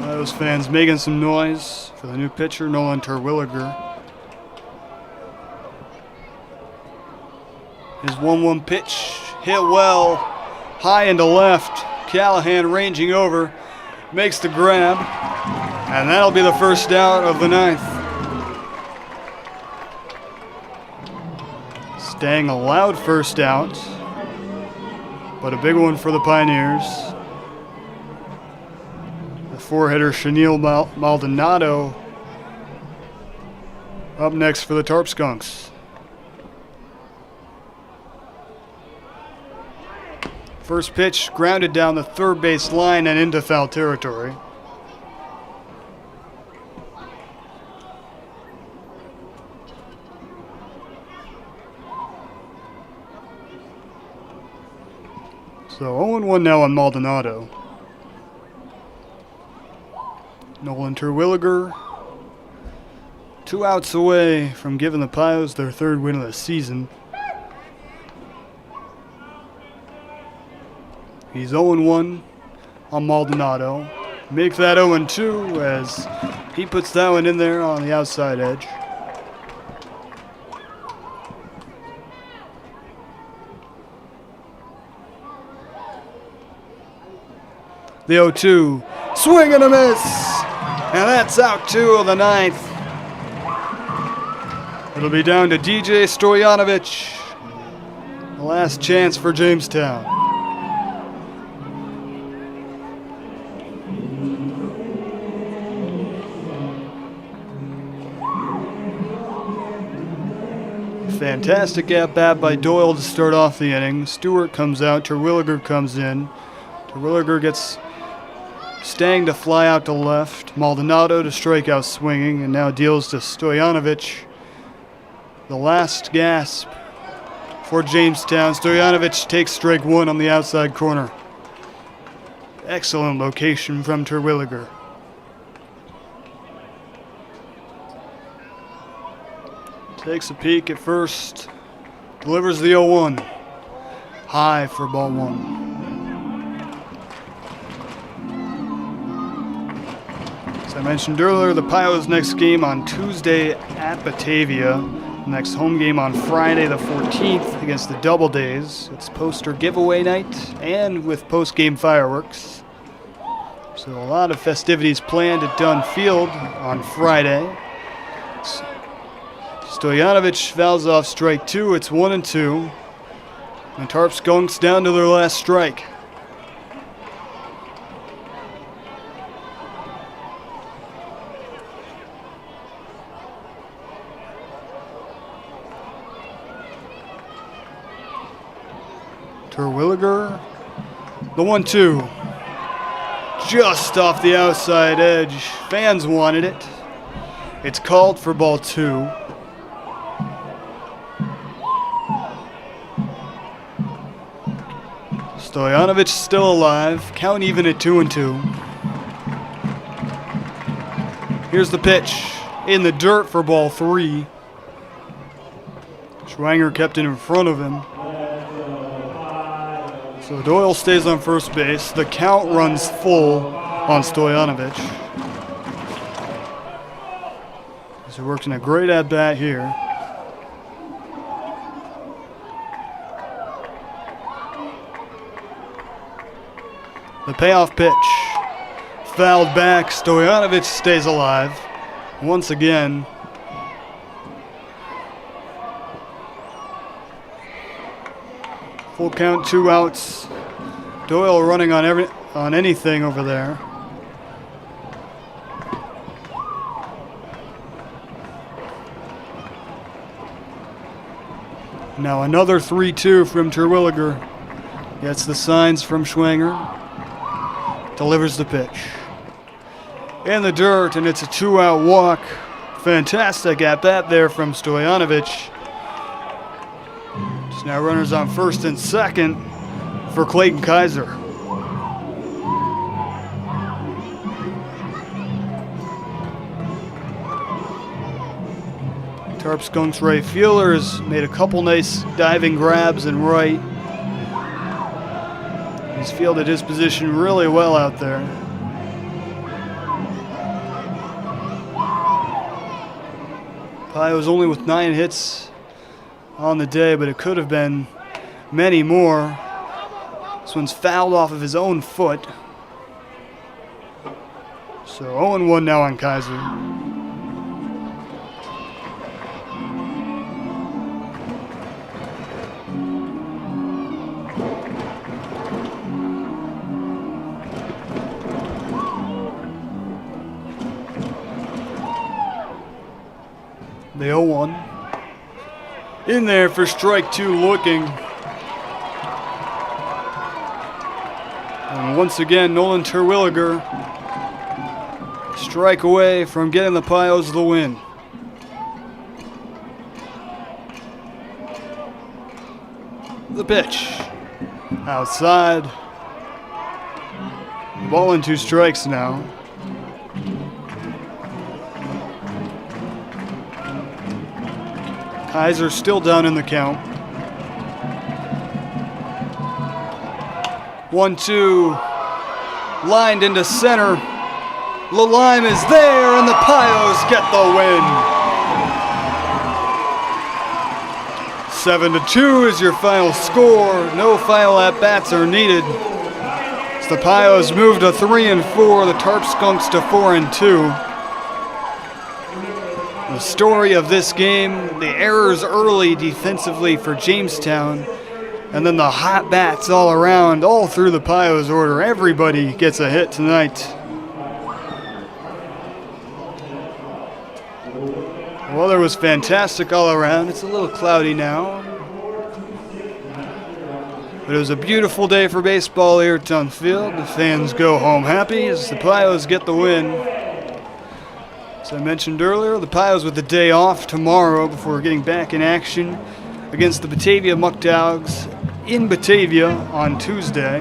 Those fans making some noise for the new pitcher, Nolan Terwilliger. His 1-1 pitch hit well, high into left. Callahan ranging over, makes the grab, and that'll be the first out of the ninth. Stang allowed first out, but a big one for the Pioneers. Four-hitter Chenille Maldonado up next for the Tarp Skunks. First pitch grounded down the third base line and into foul territory. So 0-1 now on Maldonado. Nolan Terwilliger, 2 outs away from giving the Pios their 3rd win of the season. He's 0-1 on Maldonado. Make that 0-2 as he puts that one in there on the outside edge. The 0-2, swing and a miss! And that's out 2 of the ninth. It'll be down to DJ Stojanovic. The last chance for Jamestown. Fantastic at-bat by Doyle to start off the inning. Stewart comes out, Terwilliger comes in. Terwilliger gets Stang to fly out to left, Maldonado to strike out swinging, and now deals to Stojanovic. The last gasp for Jamestown. Stojanovic takes strike 1 on the outside corner. Excellent location from Terwilliger. Takes a peek at first, delivers the 0-1. High for ball 1. As I mentioned earlier, the Pios' next game on Tuesday at Batavia. Next home game on Friday the 14th against the Doubledays. It's poster giveaway night and with post-game fireworks. So a lot of festivities planned at Dunn Field on Friday. Stojanovic fouls off strike 2. It's 1-2. The Tarp Skunks down to their last strike. Terwilliger, the 1-2. just off the outside edge. Fans wanted it. It's called for ball 2. Stojanovic still alive. Count even at 2-2. Here's the pitch in the dirt for ball 3. Schwanger kept it in front of him. So Doyle stays on first base. The count runs full on Stojanovic. He's working a great at-bat here. The payoff pitch. Fouled back. Stojanovic stays alive. Once again. Full count, 2 outs. Doyle running on anything over there. Now another 3-2 from Terwilliger. Gets the signs from Schwanger. Delivers the pitch. In the dirt, and it's a 2-out walk. Fantastic at-bat there from Stojanovic. It's now runners on first and second for Clayton Kaiser. Tarp Skunks right fielders made a couple nice diving grabs in right. He's fielded his position really well out there. Pio's only with 9 hits on the day, but it could have been many more. This one's fouled off of his own foot. So 0-1 now on Kaiser. The 0-1. In there for strike 2 looking. And once again, Nolan Terwilliger strike away from getting the Pios the win. The pitch. Outside. Ball and 2 strikes now. Kaiser still down in the count. 1-2. Lined into center. Lalime is there, and the Pios get the win. 7-2 is your final score. No final at-bats are needed. As the Pios move to 3-4, the Tarp Skunks to 4-2. The story of this game, the errors early defensively for Jamestown, and then the hot bats all around, all through the Pios order. Everybody gets a hit tonight. The weather was fantastic all around. It's a little cloudy now. But it was a beautiful day for baseball here at Dunfield. The fans go home happy as the Pios get the win. As I mentioned earlier, the Pios with the day off tomorrow before getting back in action against the Batavia Muck Dogs in Batavia on Tuesday.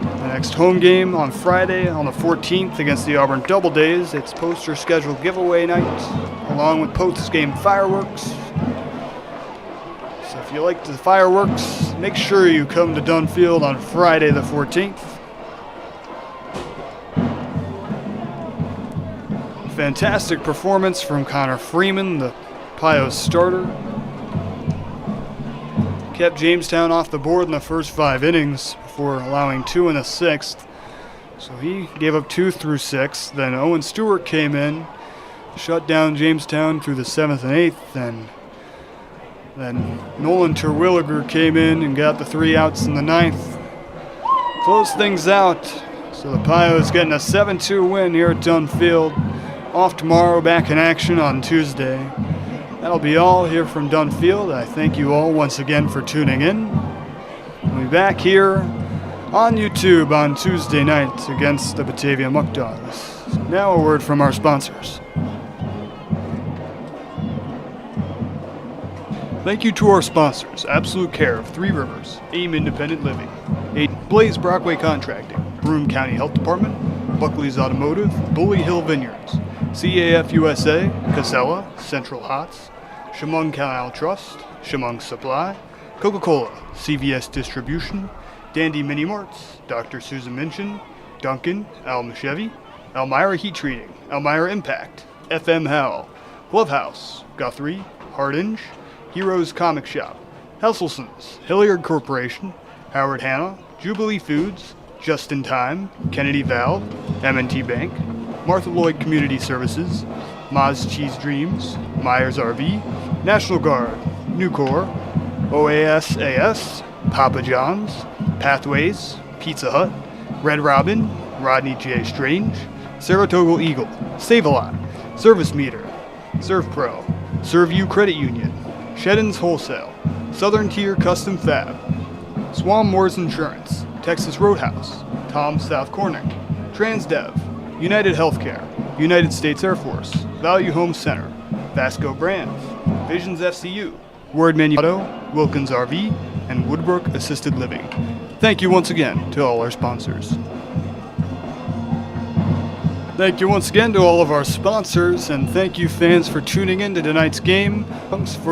The next home game on Friday on the 14th against the Auburn Double Days. It's poster schedule giveaway night along with post-game fireworks. So if you like the fireworks, make sure you come to Dunfield on Friday the 14th. Fantastic performance from Connor Freeman, the Pios starter. Kept Jamestown off the board in the first 5 innings before allowing 2 in the 6th. So he gave up 2 through 6. Then Owen Stewart came in, shut down Jamestown through the 7th and 8th. And then Nolan Terwilliger came in and got the 3 outs in the 9th. Closed things out. So the Pios getting a 7-2 win here at Dunfield. Off tomorrow, back in action on Tuesday. That'll be all here from Dunfield. I thank you all once again for tuning in. We'll be back here on YouTube on Tuesday night against the Batavia Muck Dogs. Now a word from our sponsors. Thank you to our sponsors, Absolute Care of Three Rivers, AIM Independent Living, Blaze Brockway Contracting, Broome County Health Department, Buckley's Automotive, Bully Hill Vineyards, CAF USA, Casella, Central Hots, Chemung Canal Trust, Chemung Supply, Coca-Cola, CVS Distribution, Dandy Mini Marts, Dr. Susan Minchin, Duncan, Alma Chevy, Elmira Heat Treating, Elmira Impact, FM Howell, Glove House, Guthrie, Hardinge, Heroes Comic Shop, Hesselson's, Hilliard Corporation, Howard Hanna, Jubilee Foods, Just in Time, Kennedy Valve, M&T Bank, Martha Lloyd Community Services, Ma's Cheese Dreams, Myers RV, National Guard, Nucor, OASAS, Papa John's, Pathways, Pizza Hut, Red Robin, Rodney J. Strange, Saratoga Eagle, Save-A-Lot, Service Meter, ServPro, ServU Credit Union, Shedden's Wholesale, Southern Tier Custom Fab, Swan Moores Insurance, Texas Roadhouse, Tom's South Corning, Transdev, United Healthcare, United States Air Force, Value Home Center, Vasco Brands, Visions FCU, Word Manufacturing, Wilkins RV, and Woodbrook Assisted Living. Thank you once again to all our sponsors. Thank you once again to all of our sponsors, and thank you fans for tuning in to tonight's game. Skunks for